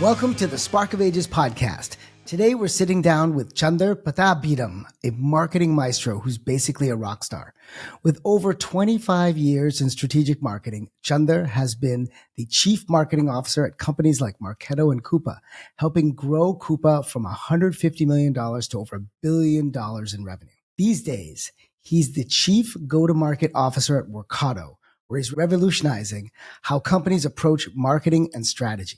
Welcome to the Spark of Ages podcast. Today we're sitting down with Chandar Pattabhiram, a marketing maestro who's basically a rock star. With over 25 years in strategic marketing, Chandar has been the chief marketing officer at companies like Workato and Coupa, helping grow Coupa from $150 million to over $1 billion in revenue. These days, he's the chief go-to-market officer at Workato, where he's revolutionizing how companies approach marketing and strategy.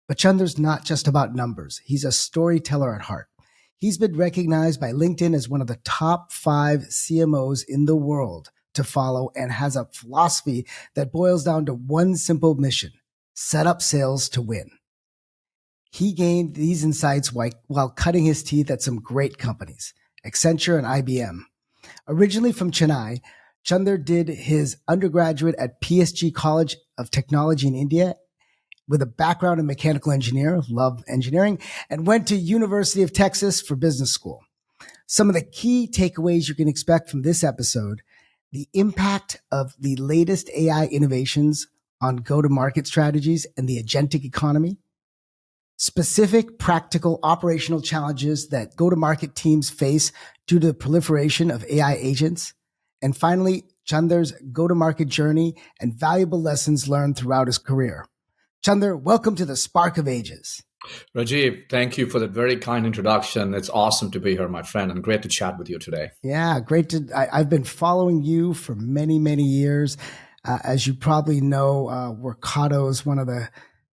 But Chandar's not just about numbers. He's a storyteller at heart. He's been recognized by LinkedIn as one of the top 5 CMOs in the world to follow and has a philosophy that boils down to one simple mission: set up sales to win. He gained these insights while cutting his teeth at some great companies, Accenture and IBM. Originally from Chennai, Chandar did his undergraduate at PSG College of Technology in India with a background in mechanical engineering, love engineering, and went to University of Texas for business school. Some of the key takeaways you can expect from this episode: the impact of the latest AI innovations on go-to-market strategies and the agentic economy, specific practical operational challenges that go-to-market teams face due to the proliferation of AI agents, and finally, Chandar's go-to-market journey and valuable lessons learned throughout his career. Chandar, welcome to the Spark of Ages. Rajiv, thank you for that very kind introduction. It's awesome to be here, my friend, and great to chat with you today. Yeah, great to. I've been following you for many, many years. As you probably know, Workato is one of the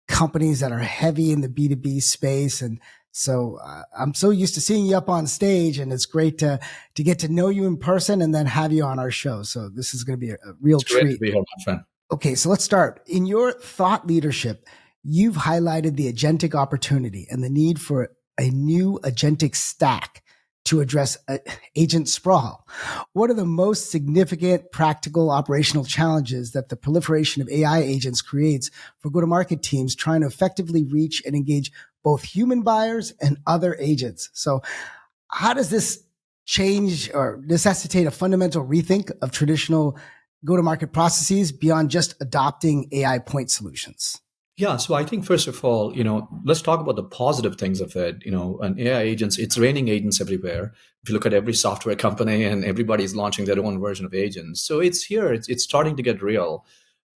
companies that are heavy in the B2B space. And so I'm so used to seeing you up on stage, and it's great to get to know you in person and then have you on our show. So this is going to be a real treat. Great to be here, my friend. Okay, so let's start. In your thought leadership, you've highlighted the agentic opportunity and the need for a new agentic stack to address agent sprawl. What are the most significant practical operational challenges that the proliferation of AI agents creates for go-to-market teams trying to effectively reach and engage both human buyers and other agents? So how does this change or necessitate a fundamental rethink of traditional go-to-market processes beyond just adopting AI point solutions? Yeah, so I think first of all, let's talk about the positive things of it. And AI agents, it's raining agents everywhere. If you look at every software company, and everybody's launching their own version of agents. So it's here, it's starting to get real.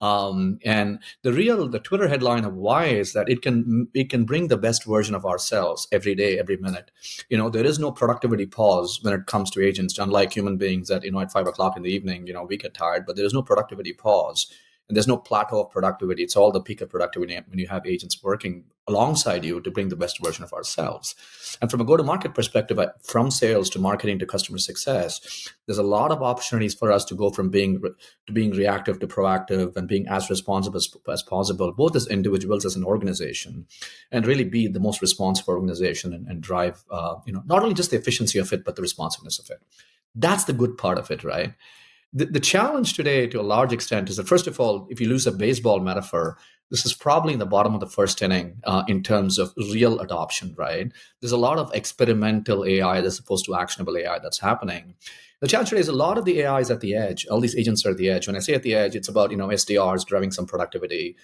And the Twitter headline of why is that it can bring the best version of ourselves every day, every minute. There is no productivity pause when it comes to agents, unlike human beings that, at 5 o'clock in the evening, we get tired, but there is no productivity pause. And there's no plateau of productivity. It's all the peak of productivity when you have agents working alongside you to bring the best version of ourselves. And from a go-to-market perspective, from sales to marketing to customer success, there's a lot of opportunities for us to go from being reactive to proactive and being as responsive as possible, both as individuals, as an organization, and really be the most responsive organization and drive, not only just the efficiency of it, but the responsiveness of it. That's the good part of it, right? The challenge today, to a large extent, is that, first of all, if you use a baseball metaphor, this is probably in the bottom of the first inning in terms of real adoption, right? There's a lot of experimental AI as opposed to actionable AI that's happening. The challenge today is a lot of the AI is at the edge. All these agents are at the edge. When I say at the edge, it's about SDRs driving some productivity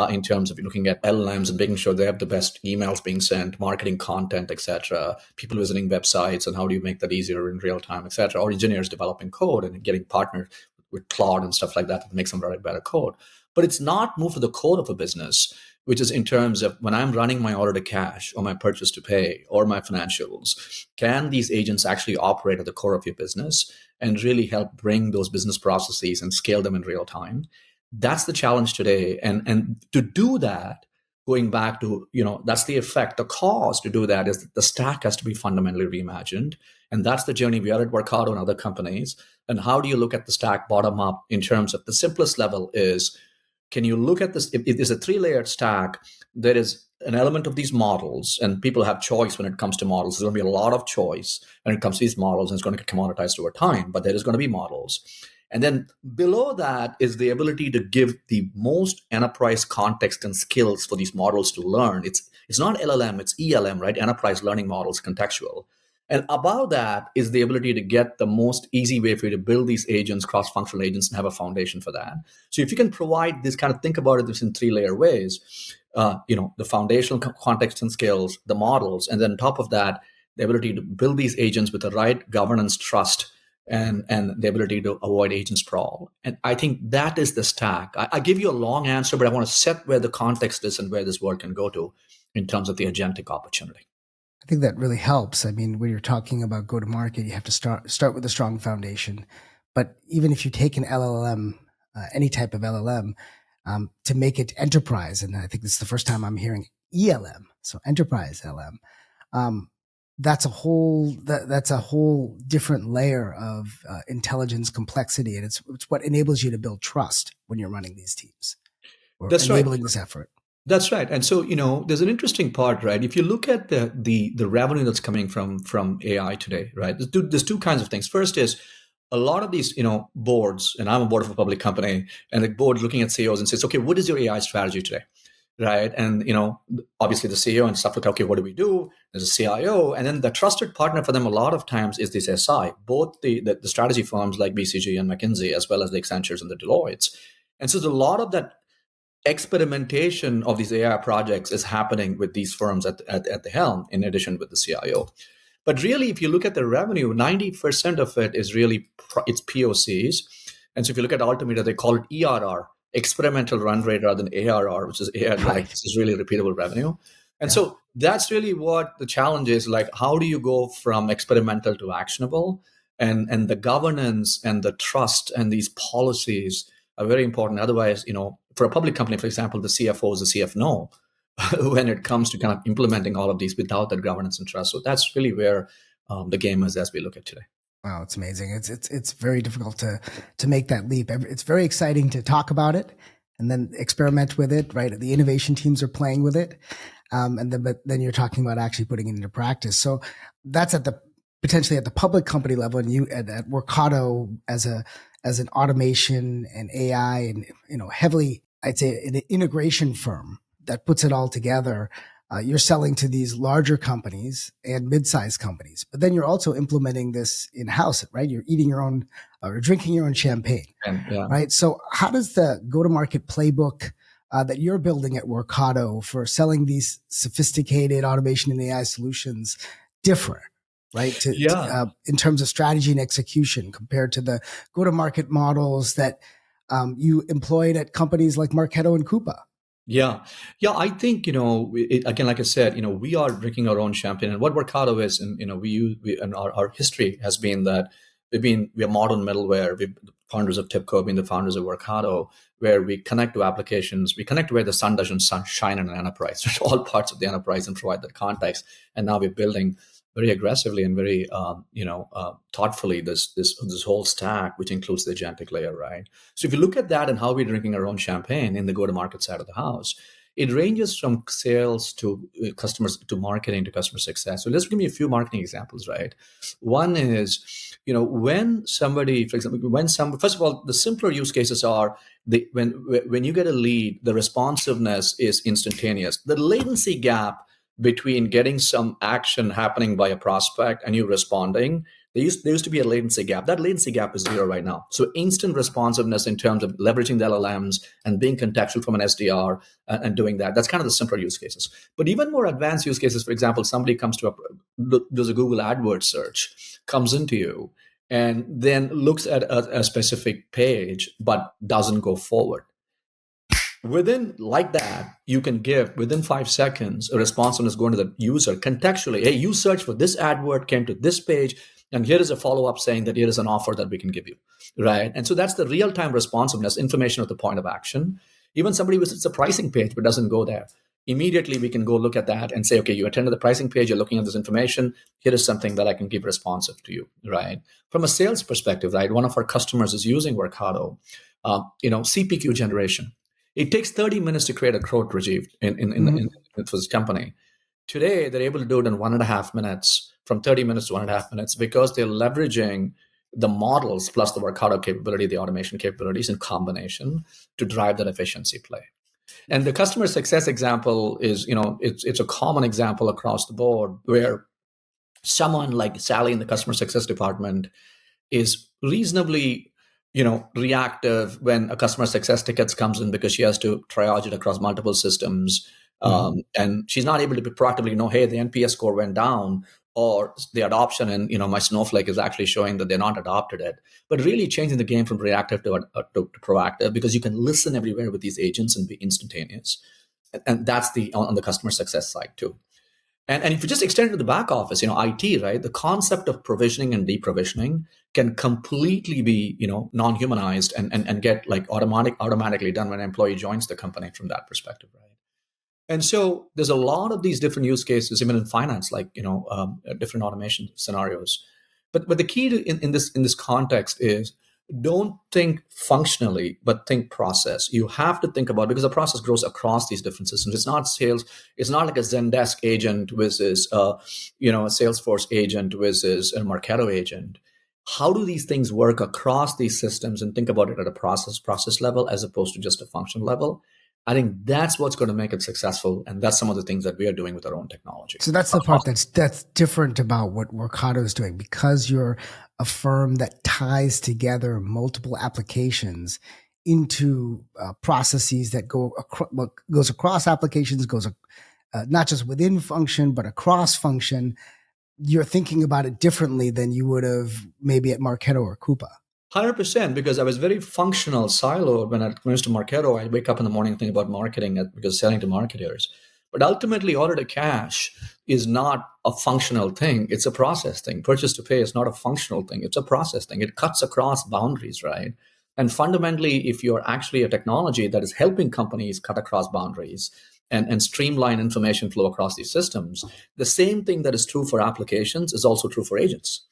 in terms of looking at LLMs and making sure they have the best emails being sent, marketing content, etc. People visiting websites, and how do you make that easier in real time, etc. Or engineers developing code and getting partnered with Claude and stuff like that to make some very better code. But it's not moved to the core of a business, which is in terms of when I'm running my order to cash or my purchase to pay or my financials, can these agents actually operate at the core of your business and really help bring those business processes and scale them in real time? That's the challenge today. And to do that, going back to, that's the effect. The cause to do that is that the stack has to be fundamentally reimagined. And that's the journey we are at Workato and other companies. And how do you look at the stack bottom up in terms of the simplest level is, can you look at this? If it's a 3-layered stack, there is an element of these models, and people have choice when it comes to models. There's going to be a lot of choice when it comes to these models, and it's going to get commoditized over time, but there is going to be models. And then below that is the ability to give the most enterprise context and skills for these models to learn. It's not LLM, it's ELM, right? Enterprise learning models, contextual. And above that is the ability to get the most easy way for you to build these agents, cross-functional agents, and have a foundation for that. So if you can provide this kind of, think about it this in three-layer ways, the foundational context and skills, the models, and then on top of that, the ability to build these agents with the right governance, trust, and the ability to avoid agent sprawl. And I think that is the stack. I give you a long answer, but I want to set where the context is and where this world can go to in terms of the agentic opportunity. I think that really helps. I mean, when you're talking about go to market, you have to start with a strong foundation. But even if you take an LLM, any type of LLM, to make it enterprise, and I think this is the first time I'm hearing ELM, so enterprise LM. That's a whole different layer of intelligence complexity, and it's what enables you to build trust when you're running these teams or That's enabling right. this effort. That's right. And so, there's an interesting part, right? If you look at the revenue that's coming from AI today, right? There's two kinds of things. First is a lot of these, boards, and I'm a board of a public company, and the board looking at CEOs and says, okay, what is your AI strategy today? Right. And, obviously the CEO and stuff like, okay, what do we do? There's a CIO. And then the trusted partner for them a lot of times is this SI, both the strategy firms like BCG and McKinsey, as well as the Accentures and the Deloittes. And so there's a lot of that experimentation of these AI projects is happening with these firms at the helm, in addition with the CIO. But really, if you look at the revenue, 90% of it is really it's POCs. And so if you look at Altimeter, they call it ERR, experimental run rate, rather than ARR, which is AR, like this is really repeatable revenue. And so that's really what the challenge is. Like, how do you go from experimental to actionable? And the governance and the trust and these policies are very important. Otherwise, for a public company, for example, the CFO is the CFO when it comes to kind of implementing all of these without that governance and trust. So that's really where the game is as we look at today. Wow, it's amazing. It's very difficult to make that leap. It's very exciting to talk about it and then experiment with it. Right, the innovation teams are playing with it, but then you're talking about actually putting it into practice. So that's potentially at the public company level, and you at Workato as an automation and AI and heavily, I'd say, an integration firm that puts it all together. You're selling to these larger companies and mid-sized companies, but then you're also implementing this in-house, right? You're eating your own or drinking your own champagne, right? So how does the go-to-market playbook that you're building at Workato for selling these sophisticated automation and AI solutions differ, right? In terms of strategy and execution compared to the go-to-market models that you employed at companies like Marketo and Coupa? Yeah. I think, again, like I said, we are drinking our own champagne, and what Workato is, and, and our history has been that we are modern middleware. The founders of TIPCO have been the founders of Workato, where we connect to applications. We connect to where the sun doesn't shine in an enterprise, all parts of the enterprise, and provide that context. And now we're building very aggressively and very, thoughtfully this whole stack, which includes the agentic layer, right? So if you look at that and how we're drinking our own champagne in the go-to-market side of the house, it ranges from sales to customers to marketing to customer success. So let's give me a few marketing examples, right? One is, when somebody, for example, first of all, the simpler use cases are when you get a lead, the responsiveness is instantaneous. The latency gap between getting some action happening by a prospect and you responding, there used to be a latency gap. That latency gap is zero right now. So instant responsiveness in terms of leveraging the LLMs and being contextual from an SDR and doing that. That's kind of the simpler use cases. But even more advanced use cases, for example, somebody comes to does a Google AdWords search, comes into you, and then looks at a specific page, but doesn't go forward. Within like that, you can give within 5 seconds a responsiveness going to the user contextually. Hey, you searched for this ad word, came to this page, and here is a follow-up saying that here is an offer that we can give you, right? And so that's the real-time responsiveness, information at the point of action. Even somebody visits a pricing page but doesn't go there. Immediately, we can go look at that and say, okay, you attended the pricing page, you're looking at this information, here is something that I can give responsive to you, right? From a sales perspective, right, one of our customers is using Workato, CPQ generation. It takes 30 minutes to create a quote, Rajiv, for this company. Today, they're able to do it in 1.5 minutes, from 30 minutes to 1.5 minutes, because they're leveraging the models plus the Workato capability, the automation capabilities in combination to drive that efficiency play. And the customer success example is, it's a common example across the board where someone like Sally in the customer success department is reasonably, reactive when a customer success tickets comes in because she has to triage it across multiple systems. And she's not able to proactively know, hey, the NPS score went down, or the adoption and my Snowflake is actually showing that they're not adopted it. But really changing the game from reactive to proactive, because you can listen everywhere with these agents and be instantaneous. And that's on the customer success side too. And if you just extend it to the back office, IT, right? The concept of provisioning and deprovisioning can completely be, non-humanized and get like automatically done when an employee joins the company from that perspective, right? And so there's a lot of these different use cases, even in finance, like different automation scenarios. But the key to in this context is, don't think functionally, but think process. You have to think about, because the process grows across these different systems. It's not sales. It's not like a Zendesk agent versus a Salesforce agent versus a Workato agent. How do these things work across these systems, and think about it at a process level as opposed to just a function level? I think that's what's going to make it successful, and that's some of the things that we are doing with our own technology. So that's the part that's different about what Workato is doing, because you're a firm that ties together multiple applications into processes that goes across applications, goes not just within function but across function. You're thinking about it differently than you would have maybe at Marketo or Coupa. 100%, because I was very functional siloed when it comes to Marketo. I wake up in the morning and think about marketing because selling to marketers. But ultimately, order to cash is not a functional thing. It's a process thing. Purchase to pay is not a functional thing. It's a process thing. It cuts across boundaries, right? And fundamentally, if you're actually a technology that is helping companies cut across boundaries and streamline information flow across these systems, the same thing that is true for applications is also true for agents.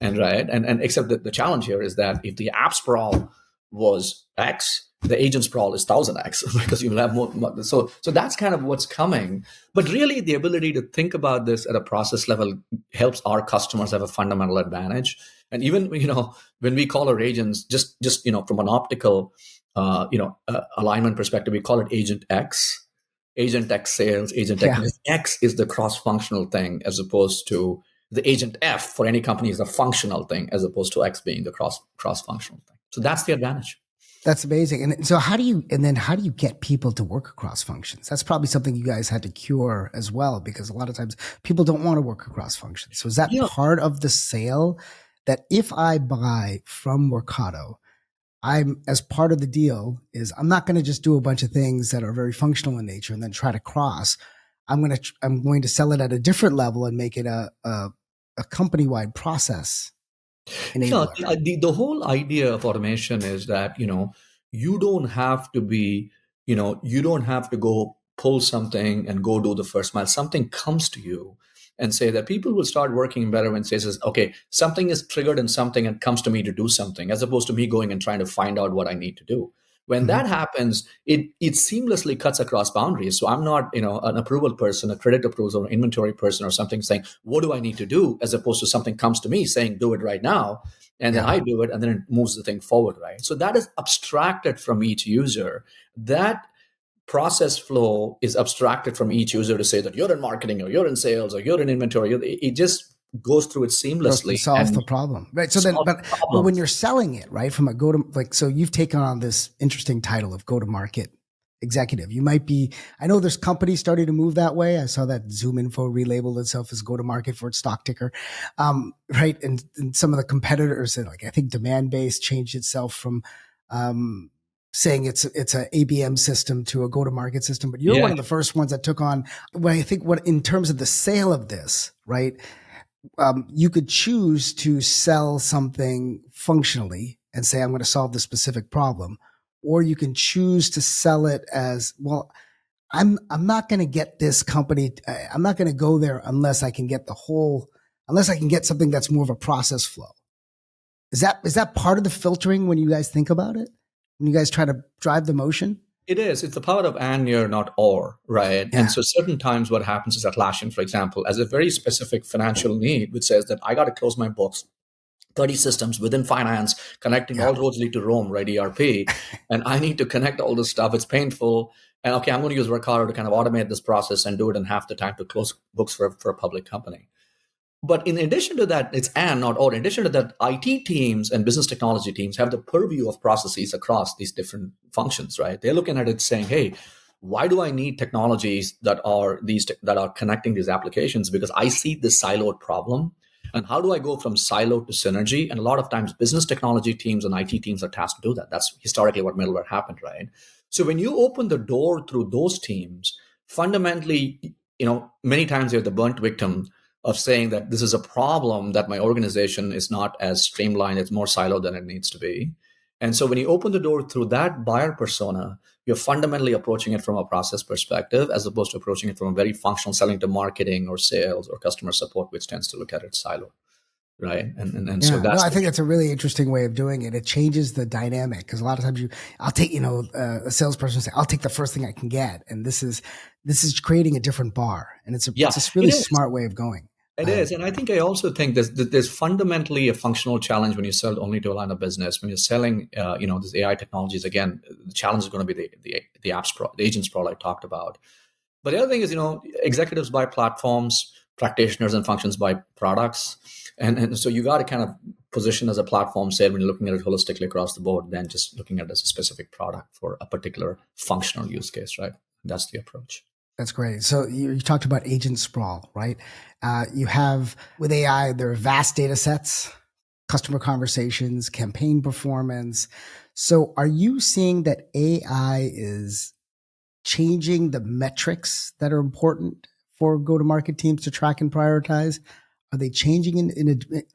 And except that the challenge here is that if the app sprawl was X, the agent sprawl is 1000X because you will have more. So that's kind of what's coming. But really, the ability to think about this at a process level helps our customers have a fundamental advantage. And even when we call our agents, just from an optical alignment perspective, we call it Agent X, Agent X sales, Agent X. X is the cross-functional thing, as opposed to the Agent F for any company is a functional thing, as opposed to X being the cross-functional thing. So that's the advantage. That's amazing. And so how do you get people to work across functions? That's probably something you guys had to cure as well, because a lot of times people don't want to work across functions. So is that part of the sale, that if I buy from Workato, as part of the deal is I'm not going to just do a bunch of things that are very functional in nature and then try to cross. I'm going to sell it at a different level and make it a company-wide process enabler. The whole idea of automation is that you don't have to be you don't have to go pull something and go do the first mile. Something comes to you, and say that people will start working better when it says, okay, something is triggered in something and comes to me to do something, as opposed to me going and trying to find out what I need to do. When that happens, it seamlessly cuts across boundaries. So I'm not, an approval person, a credit approval, or an inventory person or something saying, what do I need to do? As opposed to something comes to me saying, do it right now. And then I do it, and then it moves the thing forward, right? So that is abstracted from each user. That process flow is abstracted from each user to say that you're in marketing or you're in sales or you're in inventory. It just goes through it seamlessly. Solves the problem. Right. So then, but when you're selling it, right, from a so you've taken on this interesting title of go-to-market executive. You might be, I know there's companies starting to move that way. I saw that Zoom Info relabeled itself as go-to-market for its stock ticker. Right. And some of the competitors, like I think Demand-Based changed itself from, saying it's a ABM system to a go-to-market system, but you're one of the first ones that took on what in terms of the sale of this, right? You could choose to sell something functionally and say, I'm going to solve this specific problem, or you can choose to sell it as, well, I'm not going to get this company. I'm not going to go there unless I can get something that's more of a process flow. Is that part of the filtering when you guys think about it? When you guys try to drive the motion? It is. It's the power of and, near, not or, right? Yeah. And so certain times what happens is Atlassian, for example, has a very specific financial need, which says that I got to close my books, 30 systems within finance, connecting all roads lead to Rome, right? ERP. And I need to connect all this stuff. It's painful. And okay, I'm going to use Workato to kind of automate this process and do it in half the time to close books for a public company. But in addition to that, it's and not or. In addition to that, IT teams and business technology teams have the purview of processes across these different functions, right? They're looking at it saying, hey, why do I need technologies that are connecting these applications? Because I see this siloed problem. And how do I go from silo to synergy? And a lot of times business technology teams and IT teams are tasked to do that. That's historically what middleware happened, right? So when you open the door through those teams, fundamentally, many times you're the burnt victim of saying that this is a problem that my organization is not as streamlined, it's more siloed than it needs to be. And so when you open the door through that buyer persona, you're fundamentally approaching it from a process perspective as opposed to approaching it from a very functional selling to marketing or sales or customer support, which tends to look at it siloed. Right. And so that's I think that's a really interesting way of doing it. It changes the dynamic because a lot of times I'll take, a salesperson say, I'll take the first thing I can get. And this is creating a different bar. And it's a really smart way of going. It is. And I think there's fundamentally a functional challenge when you sell only to a line of business. When you're selling, these AI technologies, again, the challenge is going to be the app sprawl, the agent sprawl I talked about. But the other thing is, executives buy platforms, practitioners and functions buy products. And so you got to kind of position as a platform sale when you're looking at it holistically across the board, than just looking at it as a specific product for a particular functional use case, right? That's the approach. That's great. So you talked about agent sprawl, right? You have with AI, there are vast data sets, customer conversations, campaign performance. So are you seeing that AI is changing the metrics that are important for go-to-market teams to track and prioritize? Are they changing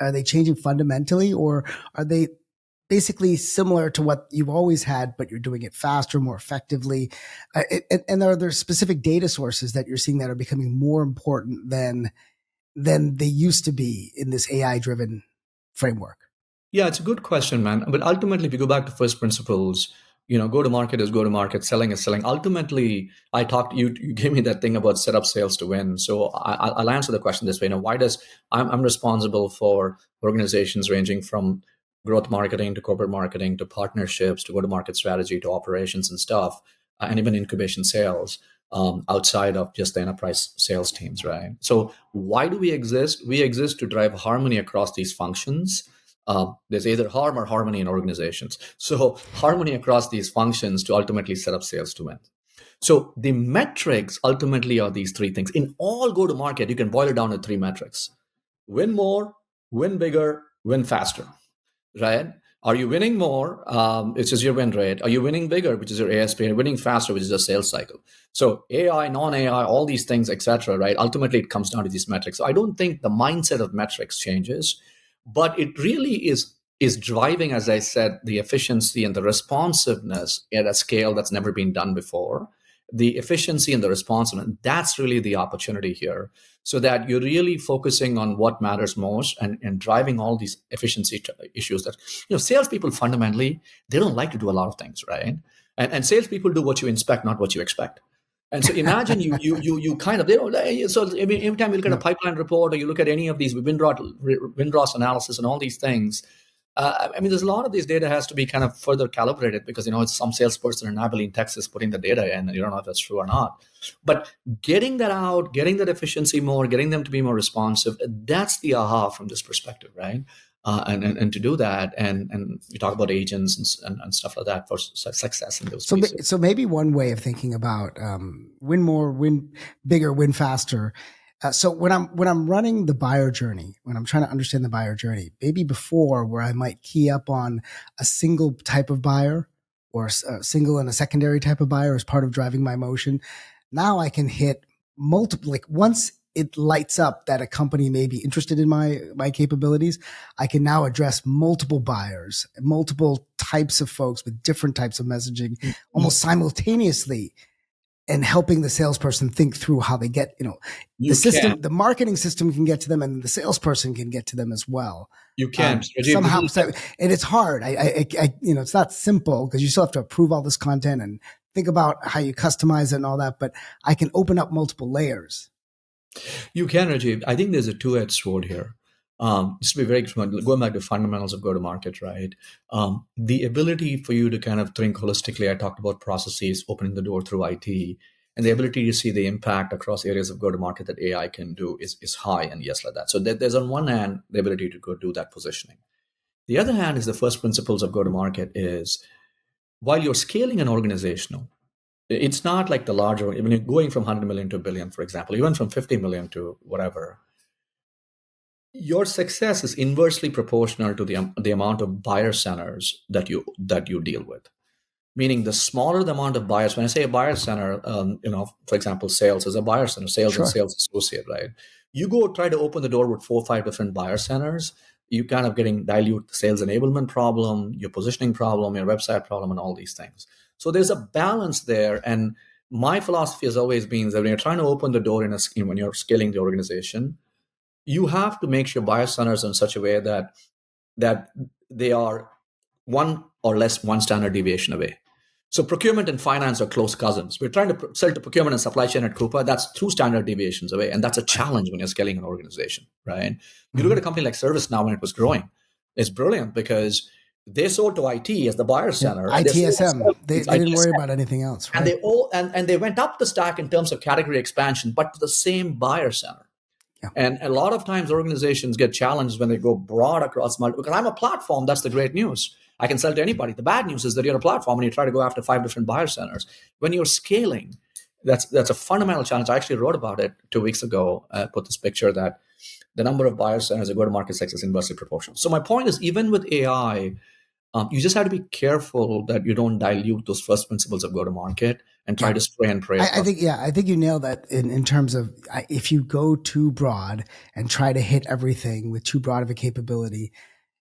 are they changing fundamentally, or are they basically similar to what you've always had, but you're doing it faster, more effectively? And are there specific data sources that you're seeing that are becoming more important than they used to be in this AI-driven framework? Yeah, it's a good question, man. But ultimately, if you go back to first principles, go-to-market is go-to-market, selling is selling. Ultimately, you gave me that thing about set up sales to win. So I'll answer the question this way. I'm responsible for organizations ranging from growth marketing to corporate marketing to partnerships to go-to-market strategy to operations and stuff, and even incubation sales outside of just the enterprise sales teams, right? So why do we exist? We exist to drive harmony across these functions. There's either harm or harmony in organizations. So harmony across these functions to ultimately set up sales to win. So the metrics ultimately are these three things. In all go-to-market, you can boil it down to three metrics: win more, win bigger, win faster. Right? Are you winning more, which is your win rate? Are you winning bigger, which is your ASP? And winning faster, which is the sales cycle. So AI, non-AI, all these things, etc. Right? Ultimately, it comes down to these metrics. So I don't think the mindset of metrics changes, but it really is driving, as I said, the efficiency and the responsiveness at a scale that's never been done before. The efficiency and the responsiveness, that's really the opportunity here, so that you're really focusing on what matters most and driving all these efficiency issues that, salespeople fundamentally, they don't like to do a lot of things, right? And salespeople do what you inspect, not what you expect. And so imagine you kind of, they don't, so I mean, every time you look at a pipeline report or you look at any of these win-loss analysis and all these things, there's a lot of these data has to be kind of further calibrated because, it's some salesperson in Abilene, Texas putting the data in and you don't know if that's true or not. But getting that out, getting that efficiency more, getting them to be more responsive, that's the aha from this perspective, right? And to do that, and you talk about agents and stuff like that for success in those pieces. So maybe one way of thinking about win more, win bigger, win faster. So when I'm running the buyer journey, when I'm trying to understand the buyer journey, maybe before where I might key up on a single type of buyer or a single and a secondary type of buyer as part of driving my motion, now I can hit multiple. Like once it lights up that a company may be interested in my capabilities, I can now address multiple buyers, multiple types of folks with different types of messaging, almost simultaneously. And helping the salesperson think through how they get, the marketing system can get to them, and the salesperson can get to them as well. You can somehow, and it's hard. It's not simple because you still have to approve all this content and think about how you customize it and all that. But I can open up multiple layers. You can, Rajiv. I think there's a two-edged sword here. Just to be very going back to fundamentals of go-to-market, right? The ability for you to kind of think holistically. I talked about processes, opening the door through IT, and the ability to see the impact across areas of go-to-market that AI can do is high and yes like that. So there's on one hand the ability to go do that positioning. The other hand is the first principles of go-to-market is while you're scaling an organizational, it's not like the larger, I mean, you're going from 100 million to a billion, for example, even from 50 million to whatever, your success is inversely proportional to the amount of buyer centers that you deal with. Meaning, the smaller the amount of buyers. When I say a buyer center, for example, sales is a buyer center, sales and Sure. sales associate, right? You go try to open the door with 4 or 5 different buyer centers, you kind of getting dilute the sales enablement problem, your positioning problem, your website problem, and all these things. So there's a balance there. And my philosophy has always been that when you're trying to open the door when you're scaling the organization, you have to make sure buyer centers in such a way that they are one standard deviation away. So procurement and finance are close cousins. We're trying to sell to procurement and supply chain at Coupa. That's 2 standard deviations away. And that's a challenge when you're scaling an organization, right? You look at a company like ServiceNow when it was growing. It's brilliant because they sold to IT as the buyer center. ITSM. They didn't worry ITSM. about anything else, right? And they all and they went up the stack in terms of category expansion, but to the same buyer center. Yeah. And a lot of times organizations get challenged when they go broad across multiple, because I'm a platform, that's the great news. I can sell to anybody. The bad news is that you're a platform and you try to go after 5 different buyer centers. When you're scaling, that's a fundamental challenge. I actually wrote about it 2 weeks ago. I put this picture that the number of buyer centers that go to market success is inversely proportional. So my point is, even with AI, you just have to be careful that you don't dilute those first principles of go-to-market and try to spray and pray. I think you nailed that in terms of if you go too broad and try to hit everything with too broad of a capability,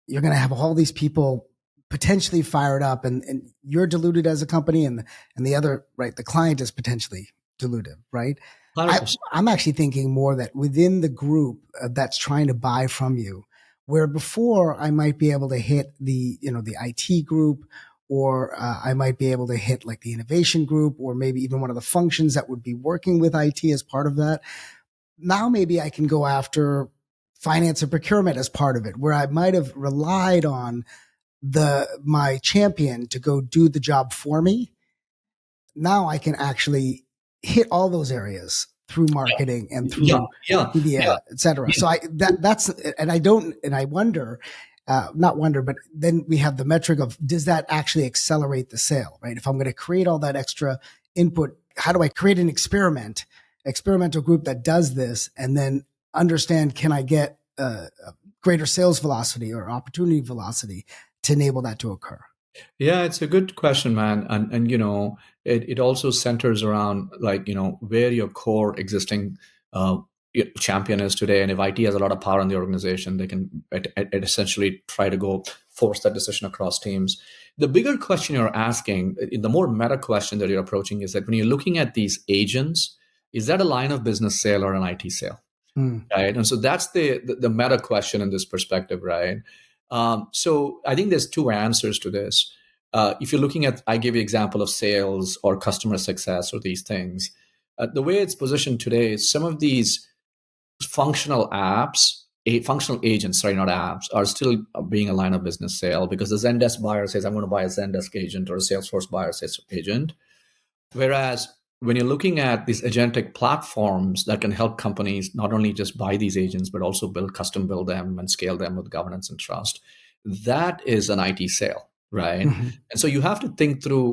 you're going to have all these people potentially fired up, and you're diluted as a company, and the other, right, the client is potentially diluted, right? I'm actually thinking more that within the group that's trying to buy from you, where before I might be able to hit the IT group, or I might be able to hit like the innovation group, or maybe even one of the functions that would be working with IT as part of that. Now maybe I can go after finance and procurement as part of it, where I might have relied on my champion to go do the job for me. Now I can actually hit all those areas through marketing and through media, et cetera. So I wonder, not wonder, but then we have the metric of, does that actually accelerate the sale, right? If I'm going to create all that extra input, how do I create an experimental group that does this, and then understand, can I get greater sales velocity or opportunity velocity to enable that to occur? Yeah, it's a good question, man. And it also centers around where your core existing champion is today. And if IT has a lot of power in the organization, they can essentially try to go force that decision across teams. The bigger question you're asking, the more meta question that you're approaching, is that when you're looking at these agents, is that a line of business sale or an IT sale? Right? And so that's the meta question in this perspective, right? So I think there's 2 answers to this. If you're looking at, I gave you example of sales or customer success or these things, the way it's positioned today is some of these functional agents, sorry, not apps, are still being a line of business sale, because the Zendesk buyer says, I'm going to buy a Zendesk agent, or a Salesforce buyer says agent. Whereas when you're looking at these agentic platforms that can help companies not only just buy these agents, but also custom build them and scale them with governance and trust, that is an IT sale, right? Mm-hmm. And so you have to think through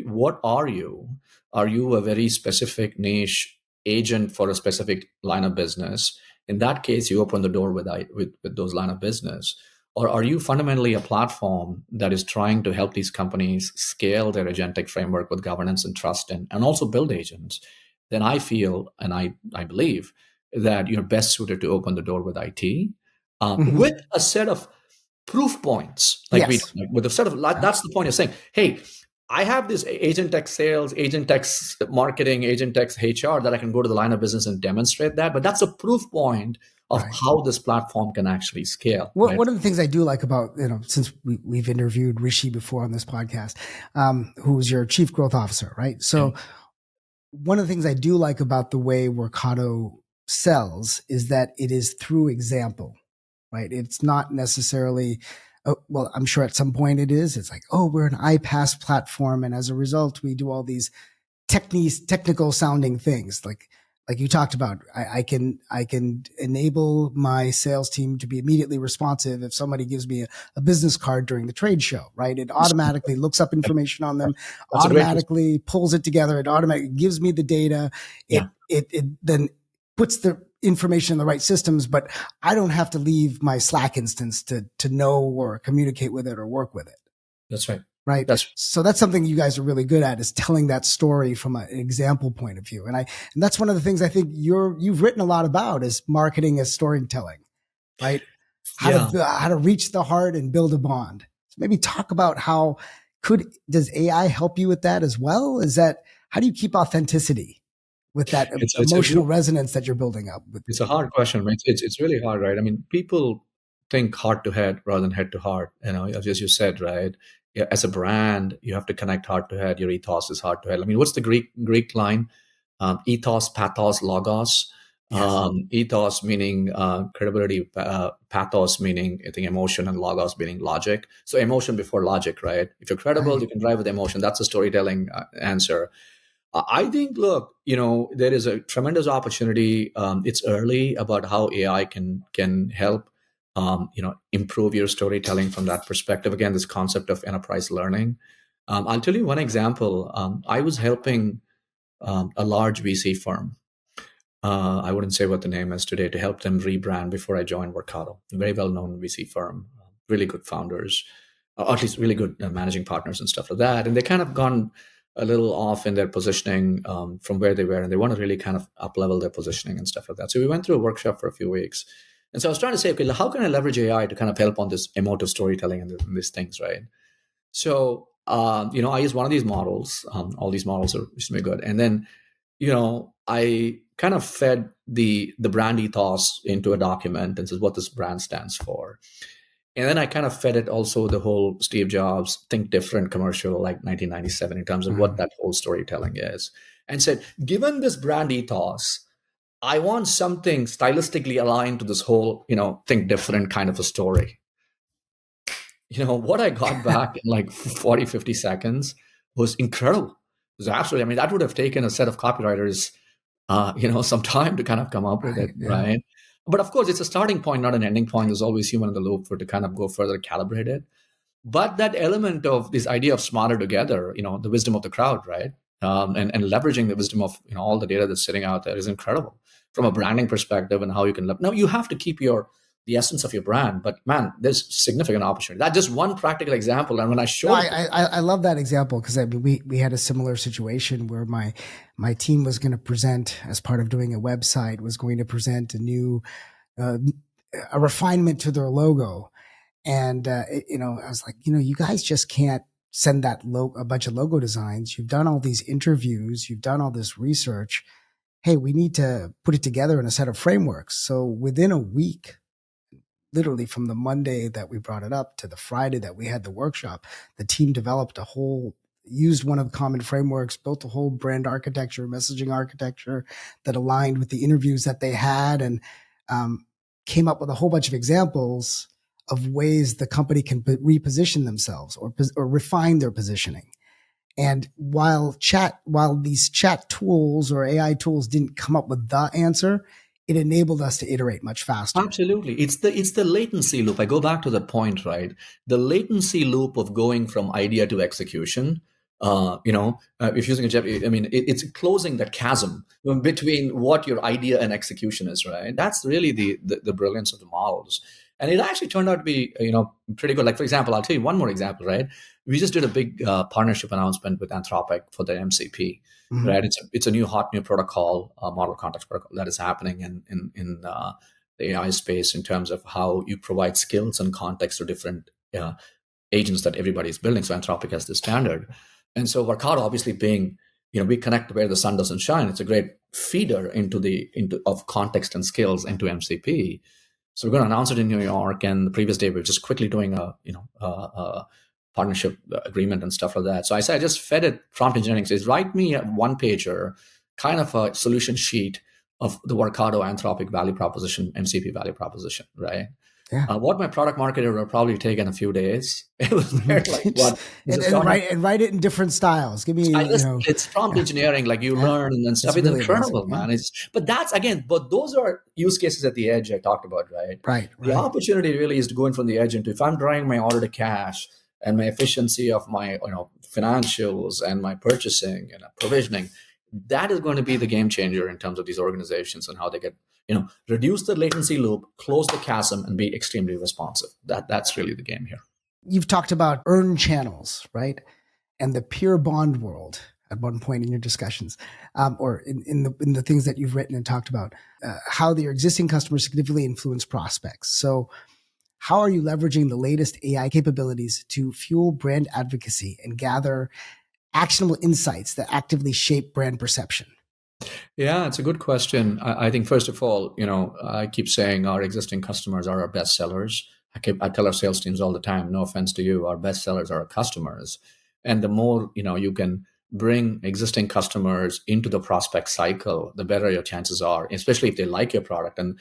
what are you? Are you a very specific niche agent for a specific line of business? In that case, you open the door with those line of business. Or are you fundamentally a platform that is trying to help these companies scale their agentic framework with governance and trust and also build agents? Then I feel, and I believe, that you're best suited to open the door with IT, with a set of proof points. With a set of, that's the point you're saying, hey, I have this Agentic sales, Agentic marketing, Agentic HR that I can go to the line of business and demonstrate that. But that's a proof point of how this platform can actually scale. One of the things I do like about, since we've interviewed Rishi before on this podcast, who's your chief growth officer, right? So one of the things I do like about the way Workato sells is that it is through example, right? It's not necessarily, well, I'm sure at some point it is. It's like, we're an iPaaS platform, and as a result, we do all these technical sounding things like you talked about. I can enable my sales team to be immediately responsive if somebody gives me a business card during the trade show, right? It automatically looks up information on them, That's a great. automatically pulls it together, it automatically gives me the data. Yeah. It then puts the information in the right systems, but I don't have to leave my Slack instance to know or communicate with it or work with it. That's right. Right. So that's something you guys are really good at, is telling that story from an example point of view. And that's one of the things I think you've written a lot about, is marketing as storytelling, right? How to reach the heart and build a bond. So maybe talk about does AI help you with that as well? How do you keep authenticity with that emotional resonance that you're building up with? It's a hard question, right? It's really hard, right? I mean, people think heart to head rather than head to heart, as you said, right? As a brand, you have to connect heart to head. Your ethos is heart to head. I mean, what's the Greek line? Ethos, pathos, logos. Yes. Ethos meaning credibility, pathos meaning, I think, emotion, and logos meaning logic. So emotion before logic, right? If you're credible, you can drive with emotion. That's a storytelling answer. I think, look, there is a tremendous opportunity. It's early about how AI can help improve your storytelling from that perspective. Again, this concept of enterprise learning. I'll tell you one example. I was helping a large VC firm. I wouldn't say what the name is today, to help them rebrand before I joined Workato. A very well-known VC firm, really good founders, or at least really good managing partners and stuff like that. And they kind of gone a little off in their positioning from where they were, and they want to really kind of up-level their positioning and stuff like that. So we went through a workshop for a few weeks. And so I was trying to say, okay, how can I leverage AI to kind of help on this emotive storytelling and these things, right? So, I use one of these models. All these models are reasonably good. And then, I kind of fed the brand ethos into a document and says what this brand stands for. And then I kind of fed it also the whole Steve Jobs Think Different commercial, like 1997, in terms of what that whole storytelling is. And said, given this brand ethos, I want something stylistically aligned to this whole, think different kind of a story. What I got back in like 40, 50 seconds was incredible. It was absolutely, that would have taken a set of copywriters, some time to kind of come up with it, right? But of course, it's a starting point, not an ending point. There's always human in the loop to kind of go further, calibrate it. But that element of this idea of smarter together, the wisdom of the crowd, right? And leveraging the wisdom of all the data that's sitting out there is incredible from a branding perspective, and how you can now you have to keep the essence of your brand, but man, there's significant opportunity. That's just one practical example. And when I showed, I love that example, because we had a similar situation where my team was going to present, as part of doing a website, was going to present a new a refinement to their logo. And, I was like, you guys just can't send a bunch of logo designs. You've done all these interviews. You've done all this research. Hey, we need to put it together in a set of frameworks. So within a week, literally from the Monday that we brought it up to the Friday that we had the workshop, the team developed used one of the common frameworks, built a whole brand architecture, messaging architecture that aligned with the interviews that they had, and came up with a whole bunch of examples of ways the company can reposition themselves or refine their positioning. And while these chat tools or AI tools didn't come up with the answer, it enabled us to iterate much faster. Absolutely. It's the latency loop. I go back to that point, right? The latency loop of going from idea to execution. If using it's closing the chasm between what your idea and execution is, right? That's really the brilliance of the models. And it actually turned out to be, pretty good. Like, for example, I'll tell you one more example, right? We just did a big partnership announcement with Anthropic for the MCP, mm-hmm. right? It's a new protocol, model context protocol that is happening in the AI space in terms of how you provide skills and context to different agents that everybody's building. So Anthropic has this standard. And so Workato, obviously being, we connect where the sun doesn't shine. It's a great feeder of context and skills into MCP. So we're going to announce it in New York, and the previous day we were just quickly doing a partnership agreement and stuff like that. So I just fed it prompt engineering. Says, write me a one-pager, kind of a solution sheet of the Workato Anthropic value proposition, MCP value proposition, right? Yeah. What my product marketer would have probably taken a few days. It was there like what? And write it in different styles. Give me, It's prompt yeah, engineering, like you yeah. learn and stuff. It's It's really amazing. incredible, Yeah. man. But those are use cases at the edge I talked about, right? Right. The Right. opportunity really is to go in from the edge into if I'm driving my order to cash and my efficiency of my financials and my purchasing and provisioning, that is going to be the game changer in terms of these organizations and how they get reduce the latency loop, close the chasm, and be extremely responsive. That's really the game here. You've talked about earned channels, right? And the pure bond world at one point in your discussions, or in the things that you've written and talked about, how your existing customers significantly influence prospects. So how are you leveraging the latest AI capabilities to fuel brand advocacy and gather actionable insights that actively shape brand perception? Yeah, it's a good question. I think first of all, I keep saying our existing customers are our best sellers. I tell our sales teams all the time, no offense to you, our best sellers are our customers. And the more, you can bring existing customers into the prospect cycle, the better your chances are, especially if they like your product. And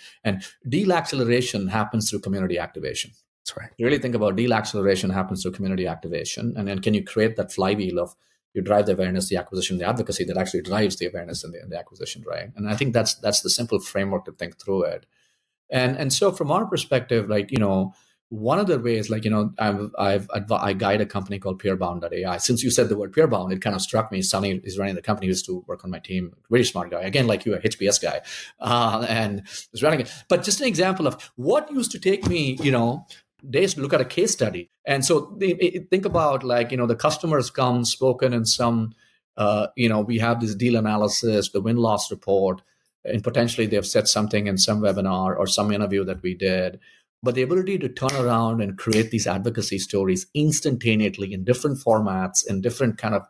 deal acceleration happens through community activation. That's right. You really think about deal acceleration happens through community activation. And then can you create that flywheel of you drive the awareness, the acquisition, the advocacy that actually drives the awareness and the acquisition, right? And I think that's the simple framework to think through it. And so from our perspective, like, one of the ways, like, I guide a company called peerbound.ai. Since you said the word peerbound, it kind of struck me. Sunny is running the company, used to work on my team, very smart guy. Again, like you, a HBS guy, and is running it. But just an example of what used to take me, days to look at a case study. And so think about like, the customers come spoken in some, we have this deal analysis, the win-loss report, and potentially they've said something in some webinar or some interview that we did. But the ability to turn around and create these advocacy stories instantaneously in different formats, in different kind of,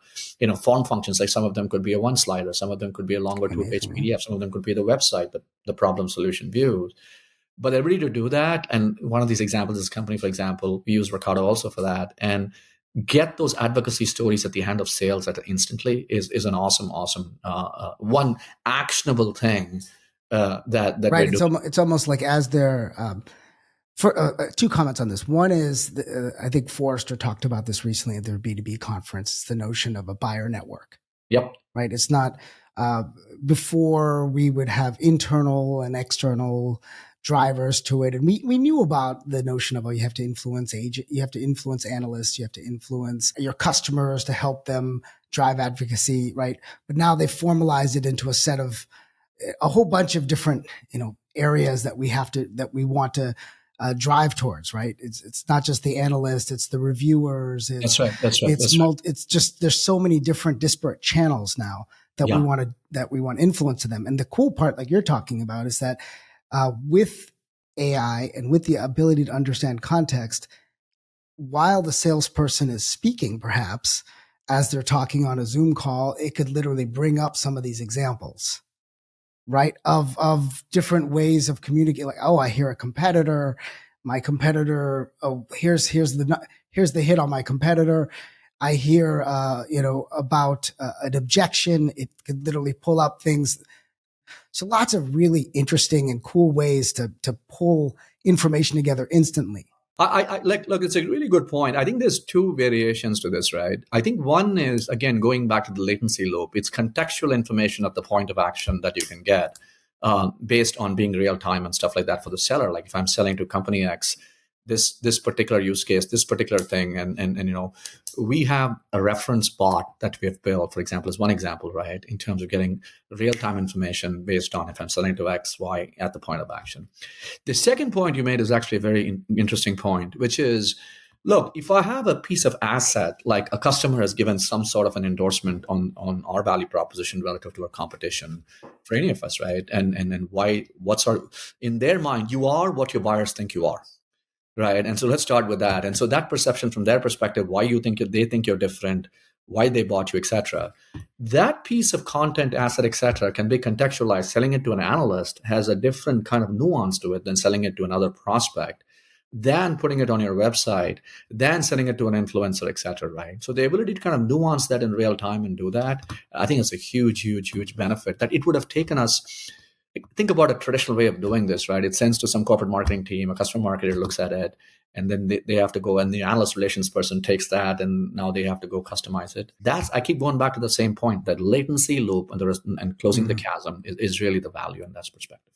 form functions, like some of them could be a one slider, some of them could be a longer two-page PDF, some of them could be the website, the problem solution views. But the ability to do that, and one of these examples is company, for example, we use Workato also for that, and get those advocacy stories at the hand of sales instantly is an awesome one actionable thing that right. we're doing. It's almost like as they're for two comments on this. One is I think Forrester talked about this recently at their B2B conference. It's the notion of a buyer network. Yep. Right. It's not before we would have internal and external drivers to it. And we knew about the notion of, you have to influence agent, you have to influence analysts, you have to influence your customers to help them drive advocacy, right? But now they've formalized it into a set of a whole bunch of different, areas that we want to drive towards, right? It's not just the analyst, it's the reviewers. That's right. It's just, there's so many different disparate channels now that we want influence to them. And the cool part, like you're talking about, is that with AI and with the ability to understand context, while the salesperson is speaking, perhaps as they're talking on a Zoom call, it could literally bring up some of these examples, right? Of different ways of communicating. Like, I hear a competitor, my competitor. Oh, here's the hit on my competitor. I hear, about an objection. It could literally pull up things. So lots of really interesting and cool ways to pull information together instantly. Look, it's a really good point. I think there's two variations to this, right? I think one is, again, going back to the latency loop. It's contextual information at the point of action that you can get based on being real time and stuff like that for the seller. Like if I'm selling to company X, this particular use case, this particular thing, and we have a reference bot that we have built, for example, is one example, right? In terms of getting real-time information based on if I'm selling to X, Y at the point of action. The second point you made is actually a very interesting point, which is, look, if I have a piece of asset, like a customer has given some sort of an endorsement on our value proposition relative to our competition for any of us, right? And why, in their mind, you are what your buyers think you are. Right. And so let's start with that. And so that perception from their perspective, why they think you're different, why they bought you, et cetera. That piece of content, asset, et cetera, can be contextualized. Selling it to an analyst has a different kind of nuance to it than selling it to another prospect, than putting it on your website, than sending it to an influencer, et cetera, right? So the ability to kind of nuance that in real time and do that, I think it's a huge, huge, huge benefit that it would have taken us think about a traditional way of doing this, right? It sends to some corporate marketing team, a customer marketer looks at it, and then they have to go, and the analyst relations person takes that, and now they have to go customize it. I keep going back to the same point, that latency loop and closing the chasm is really the value in that perspective.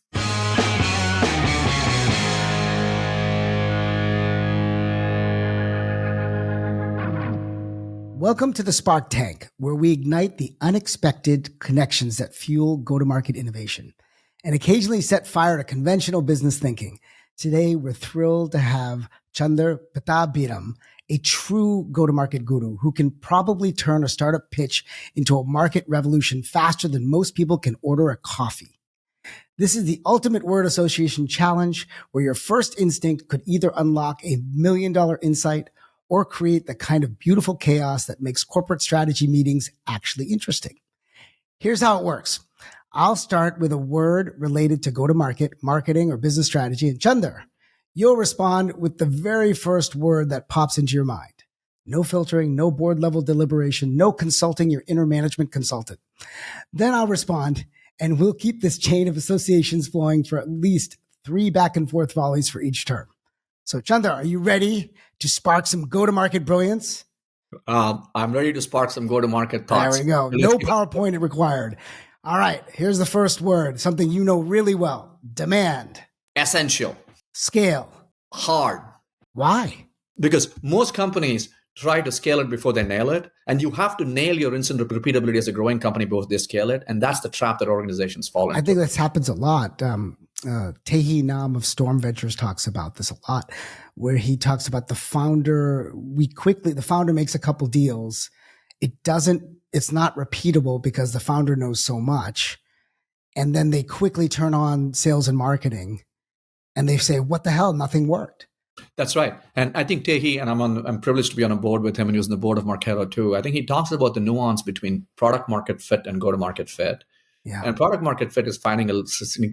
Welcome to the Spark Tank, where we ignite the unexpected connections that fuel go-to-market innovation and occasionally set fire to conventional business thinking. Today, we're thrilled to have Chandar Pattabhiram, a true go-to-market guru who can probably turn a startup pitch into a market revolution faster than most people can order a coffee. This is the ultimate word association challenge, where your first instinct could either unlock $1 million insight or create the kind of beautiful chaos that makes corporate strategy meetings actually interesting. Here's how it works. I'll start with a word related to go-to-market, marketing, or business strategy, and Chandar, you'll respond with the very first word that pops into your mind. No filtering, no board-level deliberation, no consulting your inner management consultant. Then I'll respond, and we'll keep this chain of associations flowing for at least 3 back-and-forth volleys for each term. So, Chandar, are you ready to spark some go-to-market brilliance? I'm ready to spark some go-to-market thoughts. There we go. No PowerPoint required. All right, here's the first word, something you know really well. Demand. Essential. Scale. Hard. Why? Because most companies try to scale it before they nail it, and you have to nail your instant repeatability as a growing company before they scale it, and that's the trap that organizations fall into. I think this happens a lot. Tehi Nam of Storm Ventures talks about this a lot, where he talks about the founder. The founder makes a couple deals. It's not repeatable because the founder knows so much. And then they quickly turn on sales and marketing and they say, what the hell? Nothing worked. That's right. And I think Tehi, and I'm privileged to be on a board with him, and he was on the board of Workato too. I think he talks about the nuance between product market fit and go-to-market fit. Yeah. And product market fit is finding an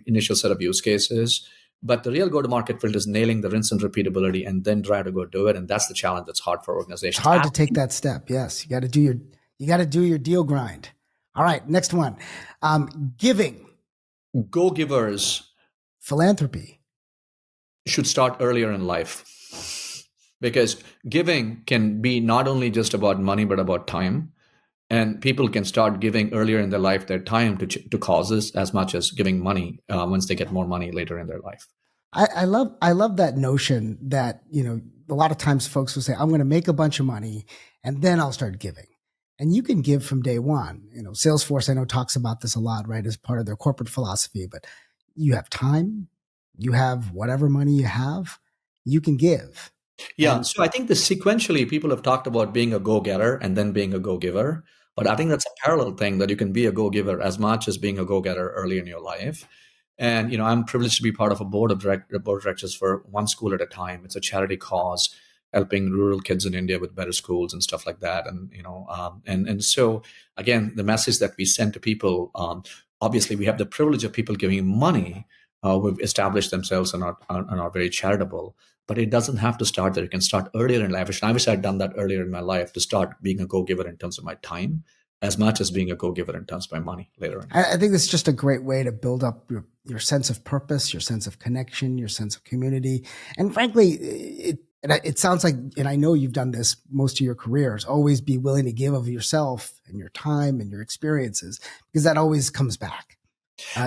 initial set of use cases, but the real go-to-market fit is nailing the instant repeatability and then try to go do it. And that's the challenge that's hard for organizations. It's hard to take that step. Yes. You got to do your deal grind. All right. Next one. Giving. Go-givers. Philanthropy. Should start earlier in life, because giving can be not only just about money, but about time. And people can start giving earlier in their life their time to causes as much as giving money once they get more money later in their life. I love that notion that, a lot of times folks will say, I'm going to make a bunch of money and then I'll start giving. And you can give from day one. Salesforce, I know, talks about this a lot, right, as part of their corporate philosophy, but you have time, you have whatever money you have, you can give. Yeah. So I think sequentially people have talked about being a go-getter and then being a go-giver. But I think that's a parallel thing, that you can be a go-giver as much as being a go-getter early in your life. And, I'm privileged to be part of a board of directors for one school at a time. It's a charity cause, helping rural kids in India with better schools and stuff like that. And, and so, again, the message that we send to people, obviously we have the privilege of people giving money who've established themselves and are very charitable. But it doesn't have to start there. It can start earlier in life. And I wish I'd done that earlier in my life, to start being a go-giver in terms of my time, as much as being a go-giver in terms of my money later on. I think it's just a great way to build up your sense of purpose, your sense of connection, your sense of community. And frankly, it sounds like, and I know you've done this most of your careers, always be willing to give of yourself and your time and your experiences, because that always comes back.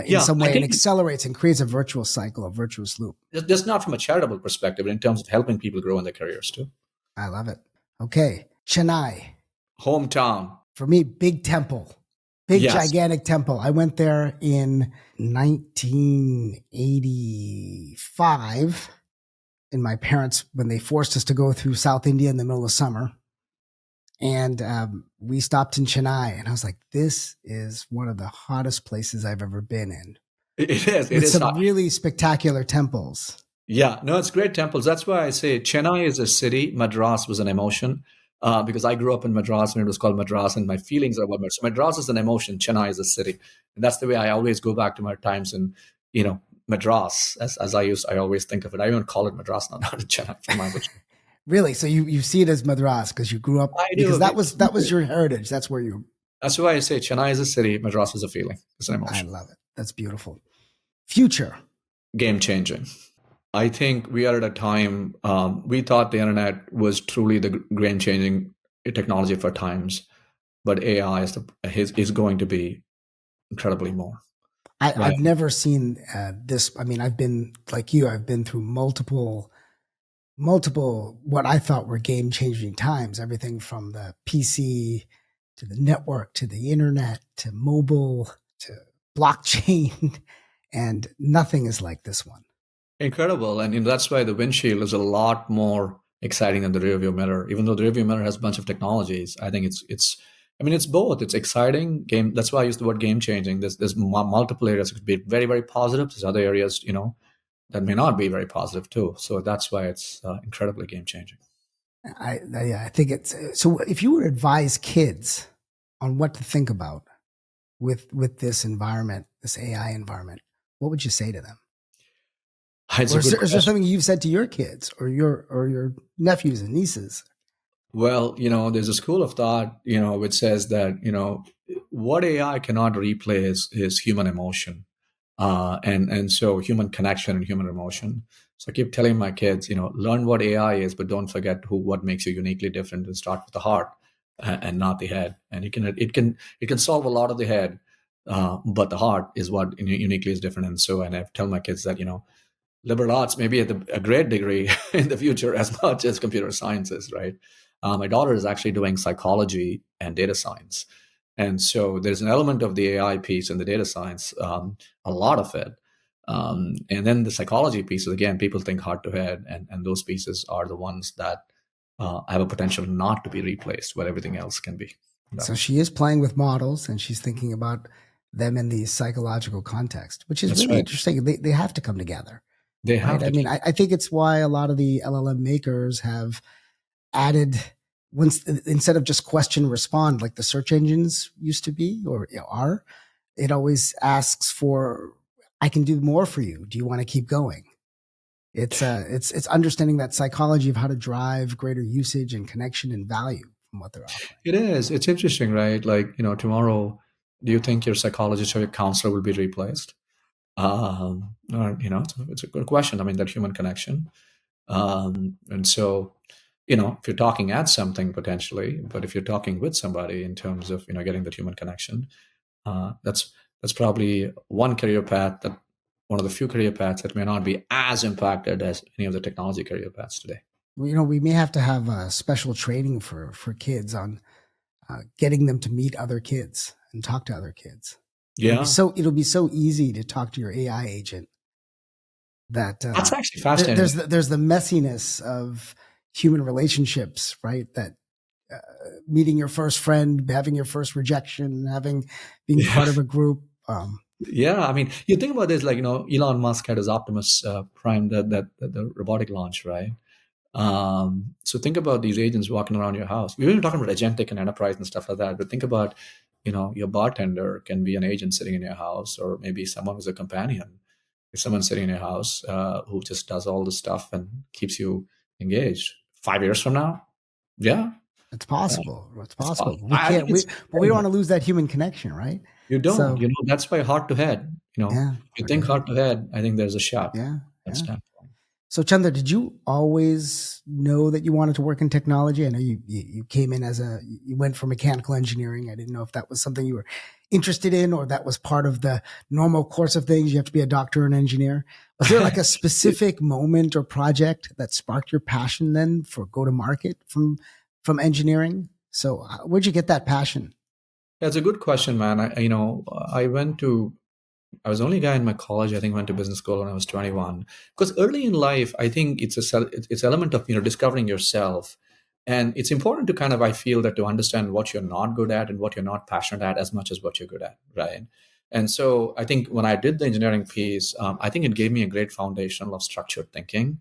In some way, and accelerates and creates a virtuous cycle, a virtuous loop. Just not from a charitable perspective, but in terms of helping people grow in their careers too. I love it. Okay. Chennai. Hometown. For me, big temple. Gigantic temple. I went there in 1985. And my parents, when they forced us to go through South India in the middle of summer. And we stopped in Chennai, and I was like, this is one of the hottest places I've ever been in. It is. It's some really spectacular temples. Yeah, no, it's great temples. That's why I say Chennai is a city. Madras was an emotion, because I grew up in Madras and it was called Madras, and my feelings are about Madras. So Madras is an emotion. Chennai is a city. And that's the way I always go back to my times in, Madras, as I always think of it. I even call it Madras, not Chennai from my perspective. Really? So you see it as Madras because you grew up, because that was your heritage. That's where you. That's why I say Chennai is a city, Madras is a feeling. It's an emotion. I love it. That's beautiful. Future. Game changing. I think we are at a time, we thought the internet was truly the game changing technology for times, but AI is going to be incredibly more. Right. I've never seen this. I mean, I've been like you. I've been through multiple what I thought were game changing times. Everything from the PC to the network to the internet to mobile to blockchain, and nothing is like this one. Incredible. And that's why the windshield is a lot more exciting than the rearview mirror. Even though the rearview mirror has a bunch of technologies, I think it's both. It's exciting game. That's why I use the word game changing. There's multiple areas. It could be very, very positive. There's other areas, that may not be very positive too. So that's why it's incredibly game changing. I think it's so. If you were to advise kids on what to think about with this environment, this AI environment, what would you say to them? Is there something you've said to your kids or your nephews and nieces? Well, there's a school of thought, which says that, what AI cannot replace is human emotion. And so human connection and human emotion. So I keep telling my kids, learn what AI is, but don't forget what makes you uniquely different, and start with the heart and not the head. And it can solve a lot of the head, but the heart is what uniquely is different. And I tell my kids that, liberal arts may be a great degree in the future as much as computer sciences, right? My daughter is actually doing psychology and data science. And so there's an element of the AI piece and the data science, a lot of it. And then the psychology pieces, again, people think heart to head, and those pieces are the ones that have a potential not to be replaced, where everything else can be. So she is playing with models, and she's thinking about them in the psychological context, which is really interesting. They have to come together. They have. Right? I mean, I think it's why a lot of the LLM makers have added, instead of just question respond like the search engines used to be or are, it always asks for, I can do more for you. Do you want to keep going? It's understanding that psychology of how to drive greater usage and connection and value from what they're offering. It is. It's interesting, right? Like, tomorrow, do you think your psychologist or your counselor will be replaced? Or, it's a good question. I mean, that human connection. And so, if you're talking at something potentially, but if you're talking with somebody in terms of, getting that human connection, that's probably one of the few career paths that may not be as impacted as any of the technology career paths today. We may have to have a special training for kids on getting them to meet other kids and talk to other kids. Yeah. It'll be so easy to talk to your AI agent that that's actually fascinating. There's the messiness of human relationships, right? That meeting your first friend, having your first rejection, being part of a group. Yeah, I mean, you think about this, like, Elon Musk had his Optimus Prime, the robotic launch, right? So think about these agents walking around your house. We were talking about agentic and enterprise and stuff like that, but think about, your bartender can be an agent sitting in your house, or maybe someone who's a companion. If someone's sitting in your house who just does all this stuff and keeps you engaged. 5 years from now, yeah, it's possible. It's possible. We can't. We don't want to lose that human connection, right? You don't. So, that's why heart to head. If you think heart to head, I think there's a shot. Yeah. So Chandar, did you always know that you wanted to work in technology? I know you came in you went for mechanical engineering. I didn't know if that was something you were interested in, or that was part of the normal course of things. You have to be a doctor or an engineer. Was there like a specific moment or project that sparked your passion then for go-to-market from engineering? So where'd you get that passion? That's a good question, man. I was the only guy in my college, I think, went to business school when I was 21. Because early in life, I think it's element of, discovering yourself. And it's important to I feel that to understand what you're not good at and what you're not passionate at as much as what you're good at, right? And so I think when I did the engineering piece, I think it gave me a great foundation of structured thinking.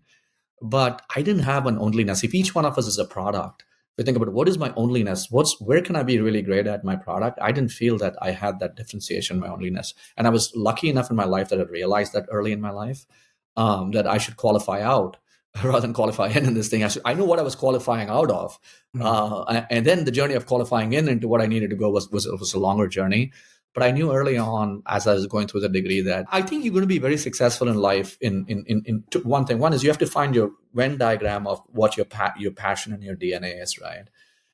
But I didn't have an onlyness. If each one of us is a product, we think about what is my onlyness, where can I be really great at my product? I didn't feel that I had that differentiation, my onlyness. And I was lucky enough in my life that I realized that early in my life, that I should qualify out rather than qualify in this thing. I knew what I was qualifying out of. And then the journey of qualifying into what I needed to go was a longer journey. But I knew early on, as I was going through the degree, that I think you're going to be very successful in life in one thing. One is you have to find your Venn diagram of what your passion and your DNA is, right?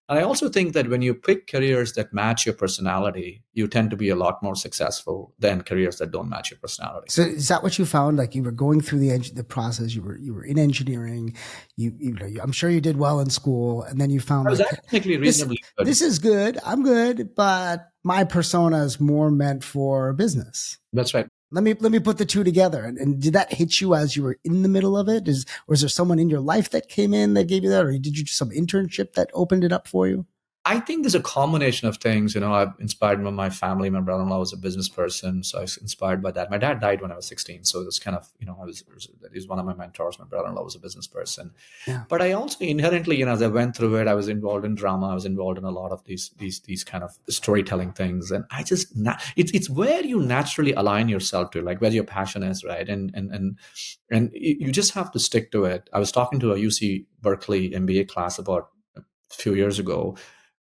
And I also think that when you pick careers that match your personality, you tend to be a lot more successful than careers that don't match your personality. So is that what you found? Like you were going through the process, you were in engineering, I'm sure you did well in school, and then you found I was like technically reasonably good. this is good. I'm good, but my persona is more meant for business. That's right. Let me put the two together. And did that hit you as you were in the middle of it? Or is there someone in your life that came in that gave you that? Or did you do some internship that opened it up for you? I think there's a combination of things. I've inspired by my family. My brother-in-law was a business person, so I was inspired by that. My dad died when I was 16, so it was kind of, he's one of my mentors. My brother-in-law was a business person. Yeah. But I also inherently, as I went through it, I was involved in drama. I was involved in a lot of these kind of storytelling things, and it's where you naturally align yourself to, like where your passion is, right? And you just have to stick to it. I was talking to a UC Berkeley MBA class about a few years ago.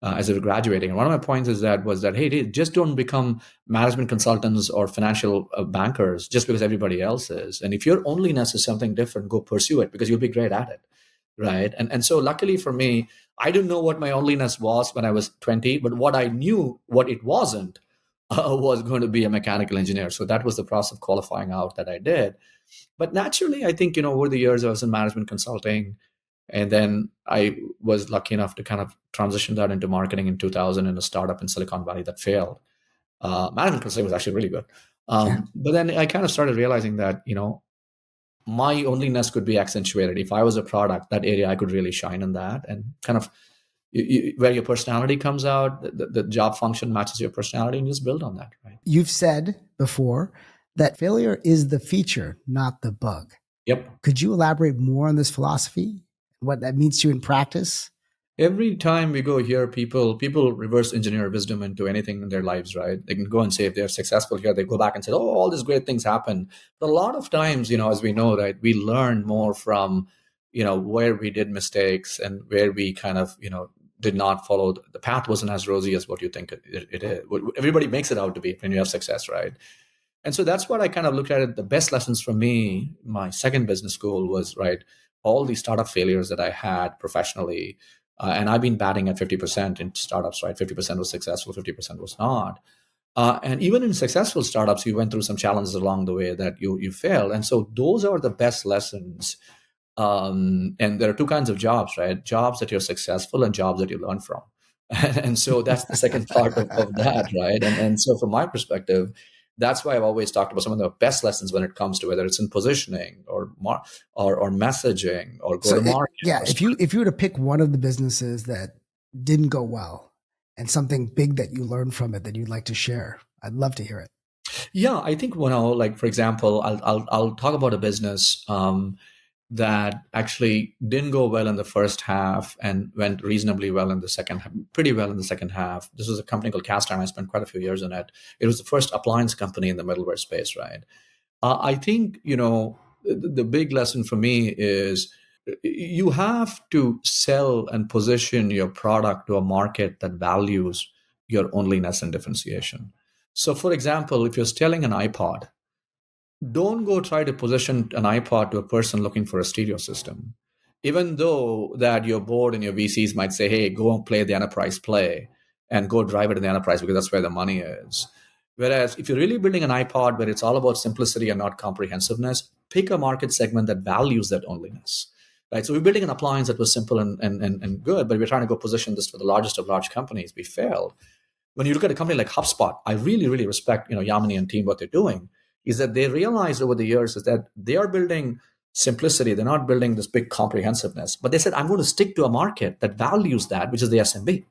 As they were graduating. And one of my points was that, hey, just don't become management consultants or financial bankers just because everybody else is. And if your onlyness is something different, go pursue it because you'll be great at it, right? And so luckily for me, I didn't know what my onlyness was when I was 20, but what I knew, what it wasn't, was going to be a mechanical engineer. So that was the process of qualifying out that I did. But naturally, I think, over the years, I was in management consulting. And then I was lucky enough to kind of transition that into marketing in 2000 in a startup in Silicon Valley that failed. Management consulting was actually really good. But then I kind of started realizing that, my onlyness could be accentuated. If I was a product, that area, I could really shine in that. And kind of where your personality comes out, the job function matches your personality, and you just build on that, right? You've said before that failure is the feature, not the bug. Yep. Could you elaborate more on this philosophy? What that means to you in practice? Every time we go here, people reverse engineer wisdom into anything in their lives, right? They can go and say if they're successful here, they go back and say, oh, all these great things happen. But a lot of times, as we know, right, we learn more from, where we did mistakes and where we kind of, did not follow. The path wasn't as rosy as what you think it is. Everybody makes it out to be when you have success, right? And so that's what I kind of looked at it. The best lessons for me, my second business school was, right, all these startup failures that I had professionally. And I've been batting at 50% in startups, right? 50% was successful, 50% was not. And even in successful startups, you went through some challenges along the way that you failed. And so those are the best lessons. And there are two kinds of jobs, right? Jobs that you're successful and jobs that you learn from. And so that's the second part of that, right? And so from my perspective, that's why I've always talked about some of the best lessons when it comes to whether it's in positioning or messaging or go-to-market. If you were to pick one of the businesses that didn't go well and something big that you learned from it that you'd like to share, I'd love to hear it. Yeah, I think like for example, I'll talk about a business that actually didn't go well in the first half and went reasonably well in the second half, pretty well in the second half. This was a company called Cast Iron. I spent quite a few years in it. It was the first appliance company in the middleware space, right? I think, the big lesson for me is you have to sell and position your product to a market that values your onlyness and differentiation. So for example, if you're selling an iPod, don't go try to position an iPod to a person looking for a stereo system. Even though that your board and your VCs might say, hey, go and play the enterprise play and go drive it in the enterprise because that's where the money is. Whereas if you're really building an iPod where it's all about simplicity and not comprehensiveness, pick a market segment that values that onlyness. Right? So we're building an appliance that was simple and good, but we're trying to go position this for the largest of large companies. We failed. When you look at a company like HubSpot, I really, really respect Yamini and team, what they're doing. Is that they realized over the years is that they are building simplicity. They're not building this big comprehensiveness. But they said, I'm going to stick to a market that values that, which is the SMB.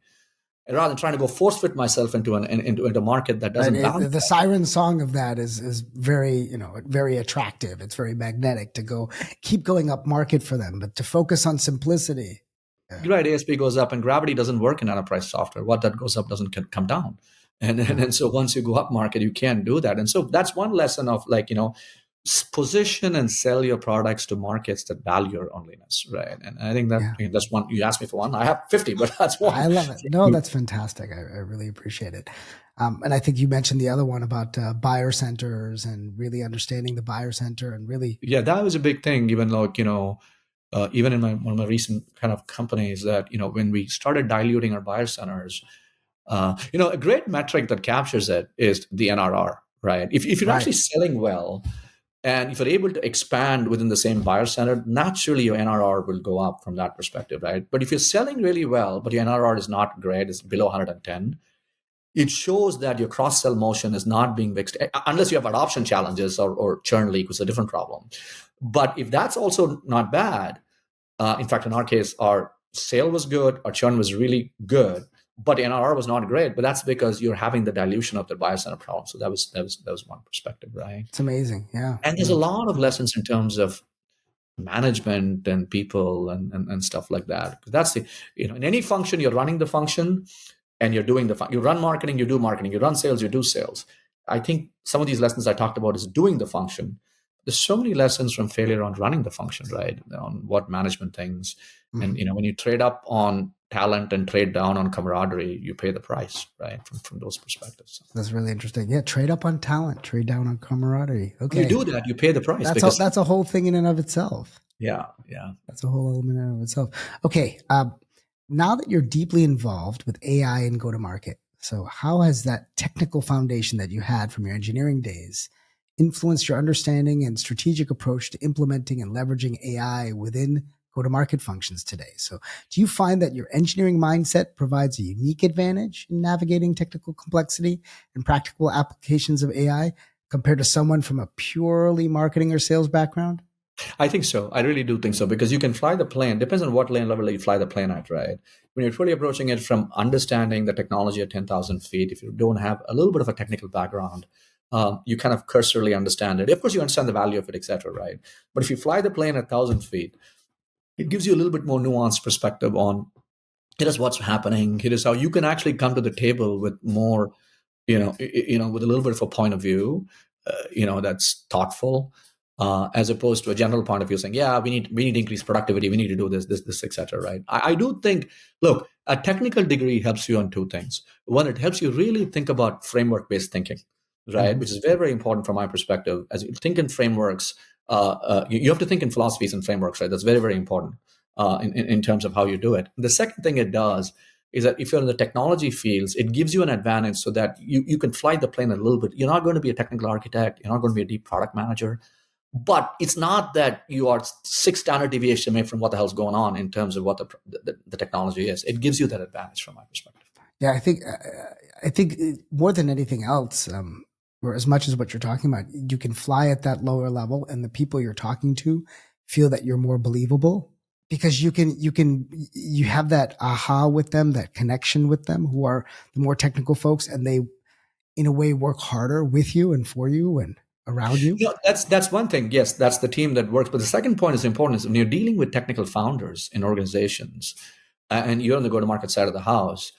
And rather than trying to go force fit myself into a market that doesn't value the siren song of that is very, very attractive. It's very magnetic to keep going up market for them, but to focus on simplicity. Yeah. Right. ASP goes up and gravity doesn't work in enterprise software. What that goes up doesn't come down. And so once you go up market, you can't do that. And so that's one lesson of position and sell your products to markets that value your onlyness, right? And I think that Yeah. that's one. You asked me for one. I have 50, but that's one. I love it. No, that's fantastic. I really appreciate it. And I think you mentioned the other one about buyer centers and really understanding the buyer center and really. Yeah, that was a big thing. Even like, even in one of my recent kind of companies that, when we started diluting our buyer centers, a great metric that captures it is the NRR, right? If you're Right. actually selling well, and if you're able to expand within the same buyer center, naturally your NRR will go up from that perspective, right? But if you're selling really well, but your NRR is not great, it's below 110, it shows that your cross-sell motion is not being fixed, unless you have adoption challenges or churn leak, which is a different problem. But if that's also not bad, in fact, in our case, our sale was good, our churn was really good, but NRR was not great. But that's because you're having the dilution of the buyer center problem. So that was one perspective, right? It's amazing. Yeah. And there's a lot of lessons in terms of management and people and stuff like that. That's the, in any function, you're running the function and you're doing you run marketing, you do marketing, you run sales, you do sales. I think some of these lessons I talked about is doing the function. There's so many lessons from failure on running the function, right? On what management things. And, when you trade up on talent and trade down on camaraderie, you pay the price, right? From those perspectives. That's really interesting. Yeah. Trade up on talent, trade down on camaraderie. Okay. You do that, you pay the price. That's a whole thing in and of itself. Yeah. That's a whole element in and of itself. Okay. Now that you're deeply involved with AI and go-to-market, so how has that technical foundation that you had from your engineering days influenced your understanding and strategic approach to implementing and leveraging AI within go-to-market functions today? So do you find that your engineering mindset provides a unique advantage in navigating technical complexity and practical applications of AI compared to someone from a purely marketing or sales background? I think so. I really do think so, because you can fly the plane. Depends on what level you fly the plane at, right? When you're truly approaching it from understanding the technology at 10,000 feet, if you don't have a little bit of a technical background, you kind of cursorily understand it. Of course, you understand the value of it, etc., right? But if you fly the plane at 1,000 feet, it gives you a little bit more nuanced perspective on it is what's happening. It is how you can actually come to the table with more, with a little bit of a point of view, that's thoughtful. As opposed to a general point of view saying, yeah, we need to increase productivity, we need to do this, etc. Right? I do think, look, a technical degree helps you on two things. One, it helps you really think about framework-based thinking, right? Which is very, very important from my perspective. As you think in frameworks, you have to think in philosophies and frameworks, right? That's very, very important in terms of how you do it. The second thing it does is that if you're in the technology fields, it gives you an advantage so that you can fly the plane a little bit. You're not going to be a technical architect. You're not going to be a deep product manager. But it's not that you are 6 standard deviation away from what the hell's going on in terms of what the technology is. It gives you that advantage from my perspective. Yeah, I think more than anything else, or as much as what you're talking about, you can fly at that lower level, and the people you're talking to feel that you're more believable because you have that aha with them, that connection with them, who are the more technical folks, and they, in a way, work harder with you and for you and around you. That's one thing. Yes, that's the team that works. But the second point is important is when you're dealing with technical founders in organizations and you're on the go-to-market side of the house,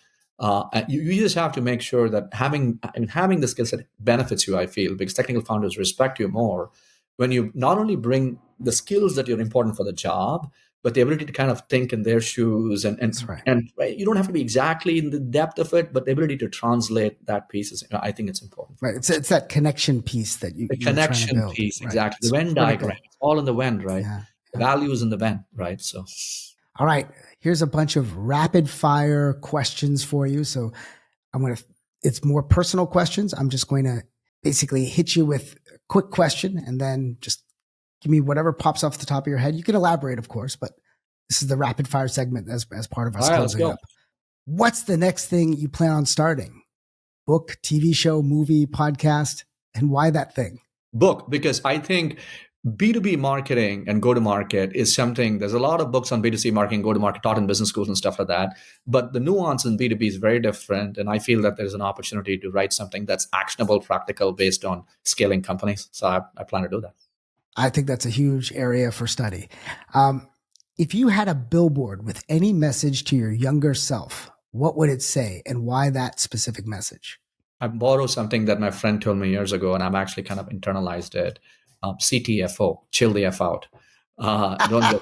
you just have to make sure that having the skill set benefits you, I feel, because technical founders respect you more when you not only bring the skills that are important for the job, but the ability to kind of think in their shoes and you don't have to be exactly in the depth of it, but the ability to translate that piece is, I think it's important. Right. It's that connection piece that the connection piece, right? Exactly. The Venn diagram, it's all in the Venn, right? Yeah. The values in the Venn, right? So, all right, here's a bunch of rapid fire questions for you. So it's more personal questions. I'm just going to basically hit you with a quick question and then just give me whatever pops off the top of your head. You can elaborate, of course, but this is the rapid fire segment as part of us closing up. What's the next thing you plan on starting? Book, TV show, movie, podcast, and why that thing? Book, because I think B2B marketing and go-to-market is something, there's a lot of books on B2C marketing, go-to-market taught in business schools and stuff like that. But the nuance in B2B is very different. And I feel that there's an opportunity to write something that's actionable, practical, based on scaling companies. So I plan to do that. I think that's a huge area for study. If you had a billboard with any message to your younger self, what would it say and why that specific message? I borrow something that my friend told me years ago, and I've actually kind of internalized it. CTFO, chill the F out. Don't get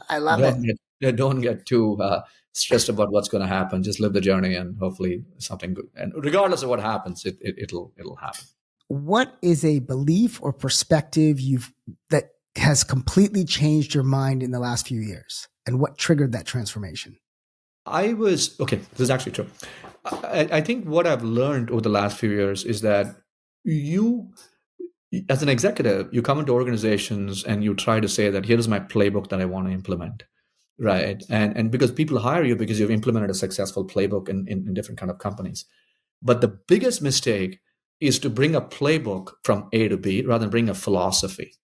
I love it. don't get too stressed about what's going to happen. Just live the journey, and hopefully something good. And regardless of what happens, it'll happen. What is a belief or perspective that has completely changed your mind in the last few years, and what triggered that transformation? This is actually true. I think what I've learned over the last few years is that you, as an executive, you come into organizations and you try to say that here is my playbook that I want to implement, right? And because people hire you because you've implemented a successful playbook in different kind of companies. But the biggest mistake is to bring a playbook from A to B rather than bring a philosophy,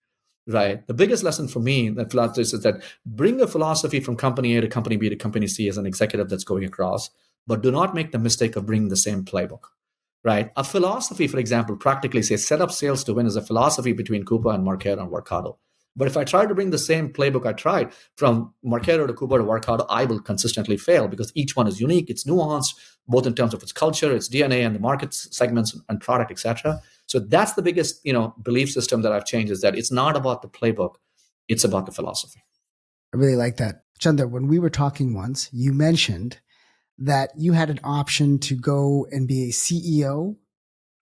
right? The biggest lesson for me that philosophy is that bring a philosophy from company A to company B to company C as an executive that's going across, but do not make the mistake of bringing the same playbook, right? A philosophy, for example, practically says set up sales to win is a philosophy between Coupa and Marketo and Workato. But if I try to bring the same playbook I tried from Marketo to Coupa to Workato, I will consistently fail because each one is unique. It's nuanced, both in terms of its culture, its DNA, and the market segments and product, etc. So that's the biggest, belief system that I've changed, is that it's not about the playbook, it's about the philosophy. I really like that. Chandar, when we were talking once, you mentioned that you had an option to go and be a CEO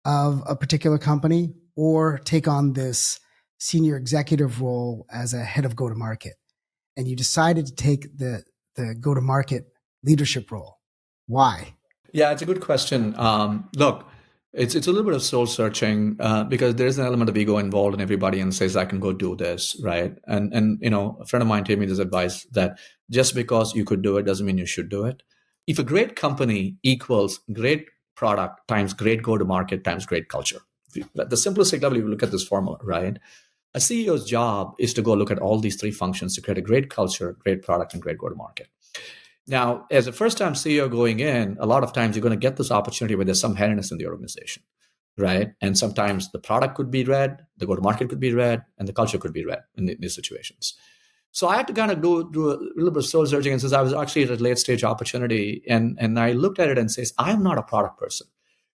of a particular company or take on this senior executive role as a head of go-to-market. And you decided to take the go-to-market leadership role. Why? Yeah, it's a good question. Look, it's a little bit of soul searching because there is an element of ego involved in everybody and says, I can go do this, right? And a friend of mine gave me this advice that just because you could do it doesn't mean you should do it. If a great company equals great product times great go-to-market times great culture, at the simplistic level, you look at this formula, right? A CEO's job is to go look at all these three functions to create a great culture, great product, and great go-to-market. Now, as a first-time CEO going in, a lot of times you're going to get this opportunity where there's some headiness in the organization, right? And sometimes the product could be red, the go-to-market could be red, and the culture could be red in these situations. So I had to kind of do a little bit of soul searching, and since I was actually at a late-stage opportunity, and I looked at it and says, I'm not a product person.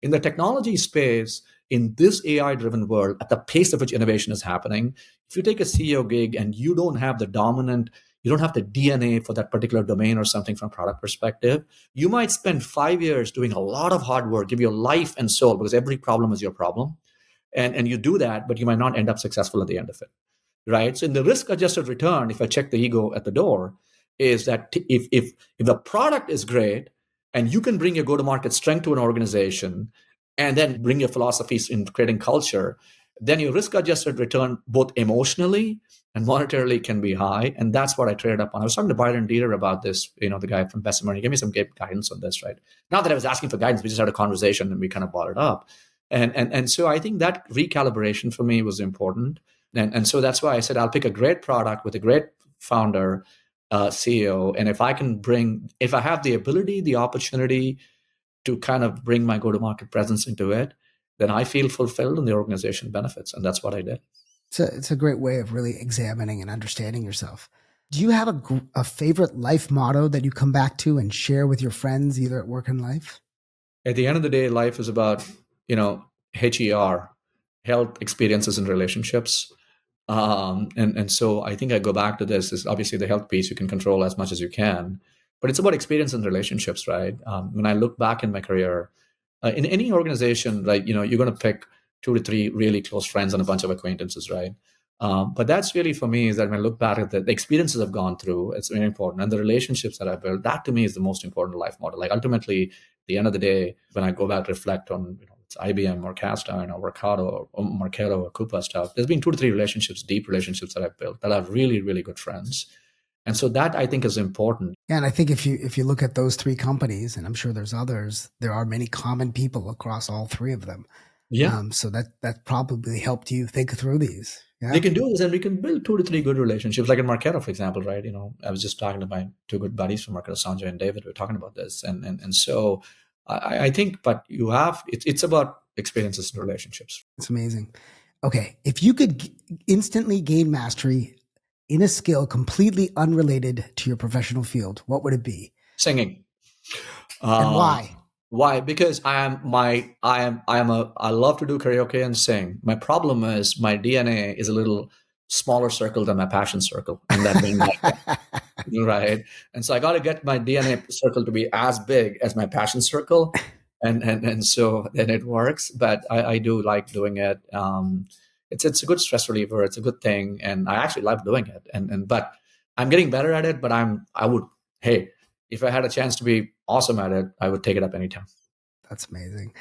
In the technology space, in this AI-driven world, at the pace at which innovation is happening, if you take a CEO gig and you don't have the DNA for that particular domain or something from a product perspective, you might spend 5 years doing a lot of hard work, give your life and soul, because every problem is your problem. And you do that, but you might not end up successful at the end of it, right? So in the risk-adjusted return, if I check the ego at the door, is that if the product is great and you can bring your go-to-market strength to an organization and then bring your philosophies in creating culture, then your risk-adjusted return, both emotionally and monetarily, can be high. And that's what I traded up on. I was talking to Byron Dieter about this, the guy from Bessemer. He gave me some guidance on this, right? Not that I was asking for guidance. We just had a conversation and we kind of brought it up. And so I think that recalibration for me was important. And so that's why I said, I'll pick a great product with a great founder, CEO. And if I have the ability, the opportunity to kind of bring my go-to-market presence into it, then I feel fulfilled and the organization benefits. And that's what I did. So it's a great way of really examining and understanding yourself. Do you have a favorite life motto that you come back to and share with your friends, either at work and life? At the end of the day, life is about, HER, health, experiences, and relationships. And so I think I go back to this is obviously the health piece you can control as much as you can, but it's about experience and relationships, right? When I look back in my career, in any organization, right, you're going to pick 2 to 3 really close friends and a bunch of acquaintances, right? But that's really for me is that when I look back at the experiences I've gone through, it's very important. And the relationships that I've built, that to me is the most important life model. Like ultimately, at the end of the day, when I go back, reflect on, it's IBM or Castine or Workato or Marketo or Coupa stuff, there's been 2 to 3 relationships, deep relationships that I've built that are really, really good friends. And so that I think is important. Yeah, and I think if you look at those 3 companies, and I'm sure there's others, there are many common people across all 3 of them. Yeah. So that probably helped you think through these. Yeah. They can do this, and we can build 2 to 3 good relationships. Like in Marketo, for example, right? I was just talking to my 2 good buddies from Marketo, Sanjay and David. We were talking about this, and so I think, but it's about experiences and relationships. It's amazing. Okay, if you could instantly gain mastery in a skill completely unrelated to your professional field, what would it be? Singing. And why? Why? Because I love to do karaoke and sing. My problem is my DNA is a little smaller circle than my passion circle, and that being like right. And so I got to get my DNA circle to be as big as my passion circle, and so then it works. But I do like doing it. It's a good stress reliever. It's a good thing, and I actually love doing it. And but I'm getting better at it. But I would, hey, if I had a chance to be awesome at it, I would take it up anytime. That's amazing.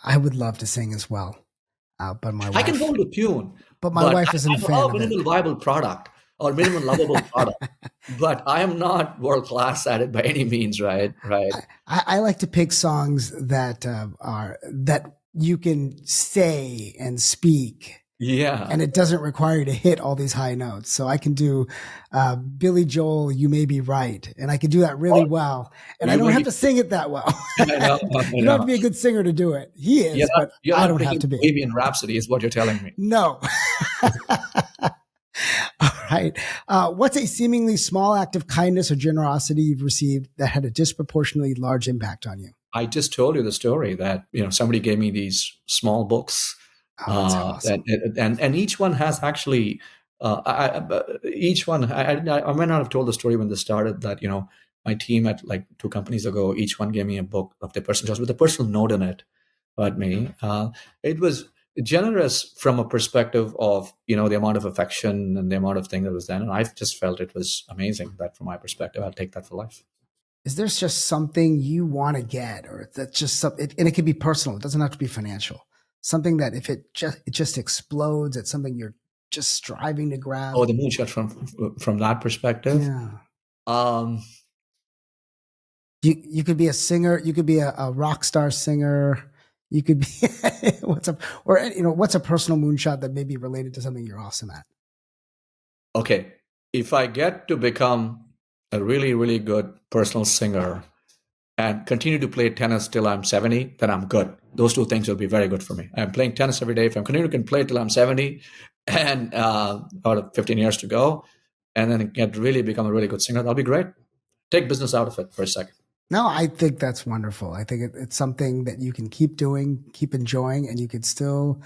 I would love to sing as well, but my I can wife, hold a tune, but my but wife isn't a I'm fan a of it. minimal viable product or minimal lovable product. But I am not world class at it by any means, right? Right. I like to pick songs that are that you can say and speak, Yeah. and it doesn't require you to hit all these high notes. So I can do Billy Joel, "You May Be Right," and I can do that really well. And I You don't may have be, to sing it that well. I know, I You don't have to know. be a good singer to do it. He is, but You're I not don't have thinking to be. Bohemian Rhapsody is what you're telling me. No. All right. What's a seemingly small act of kindness or generosity you've received that had a disproportionately large impact on you? I just told you the story that somebody gave me these small books, Oh, that's awesome. and each one has actually each one. I might not have told the story when this started that my team at like 2 companies ago, each one gave me a book of their personal choice with a personal note in it about me. It was generous from a perspective of the amount of affection and the amount of thing that was done, and I just felt it was amazing. That from my perspective, I'll take that for life. Is there just something you want to get, or that's just something, and it can be personal. It doesn't have to be financial. Something that if it just explodes, it's something you're just striving to grab. Oh, the moonshot from that perspective. Yeah. Um, You could be a singer. You could be a rock star singer. You could be what's a personal moonshot that may be related to something you're awesome at. okay, if I get to become a really, really good personal singer and continue to play tennis till I'm 70, then I'm good. Those two things will be very good for me. I'm playing tennis every day. If I'm continuing to play till I'm 70 and about 15 years to go, and then really become a really good singer, that'll be great. Take business out of it for a second. No, I think that's wonderful. I think it's something that you can keep doing, keep enjoying, and you could still,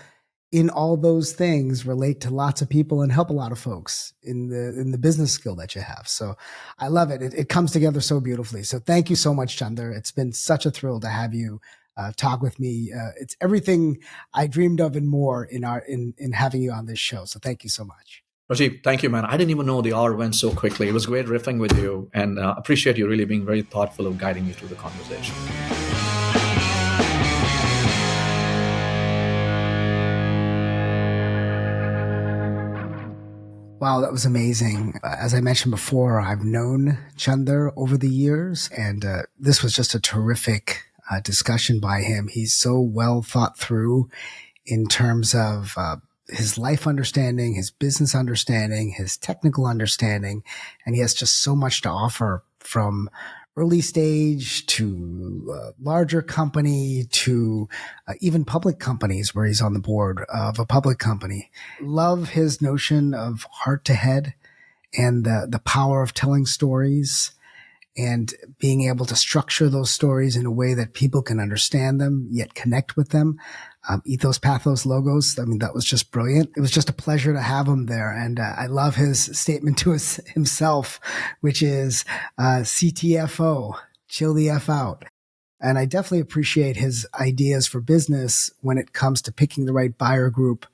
in all those things, relate to lots of people and help a lot of folks in the business skill that you have. So I love it. It comes together so beautifully. So thank you so much, Chandar. It's been such a thrill to have you talk with me. It's everything I dreamed of and more in having you on this show. So thank you so much. Rajiv, thank you, man. I didn't even know the hour went so quickly. It was great riffing with you, and appreciate you really being very thoughtful of guiding me through the conversation. Wow, that was amazing. As I mentioned before, I've known Chandar over the years, and this was just a terrific discussion by him. He's so well thought through in terms of his life understanding, his business understanding, his technical understanding, and he has just so much to offer from early stage to larger company to even public companies where he's on the board of a public company. Love his notion of heart to head and the power of telling stories and being able to structure those stories in a way that people can understand them, yet connect with them. Ethos, Pathos, Logos. I mean, that was just brilliant. It was just a pleasure to have him there. And I love his statement to himself, which is CTFO, chill the F out. And I definitely appreciate his ideas for business when it comes to picking the right buyer group,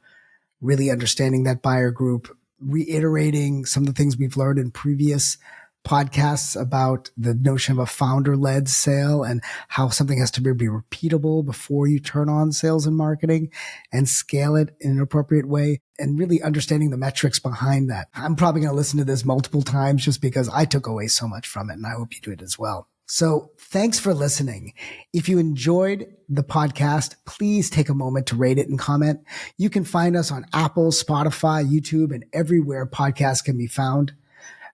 really understanding that buyer group, reiterating some of the things we've learned in previous podcasts about the notion of a founder-led sale and how something has to be repeatable before you turn on sales and marketing and scale it in an appropriate way, and really understanding the metrics behind that. I'm probably going to listen to this multiple times just because I took away so much from it, and I hope you do it as well. So thanks for listening. If you enjoyed the podcast, please take a moment to rate it and comment. You can find us on Apple, Spotify, YouTube, and everywhere podcasts can be found.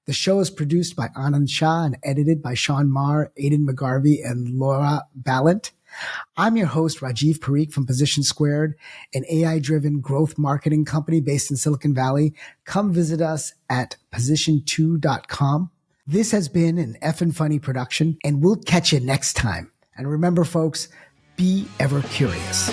The show is produced by Anand Shah and edited by Sean Marr, Aidan McGarvey, and Laura Ballant. I'm your host, Rajiv Parikh from Position Squared, an AI-driven growth marketing company based in Silicon Valley. Come visit us at position2.com. This has been an Effin' Funny production, and we'll catch you next time And remember, folks, be ever curious.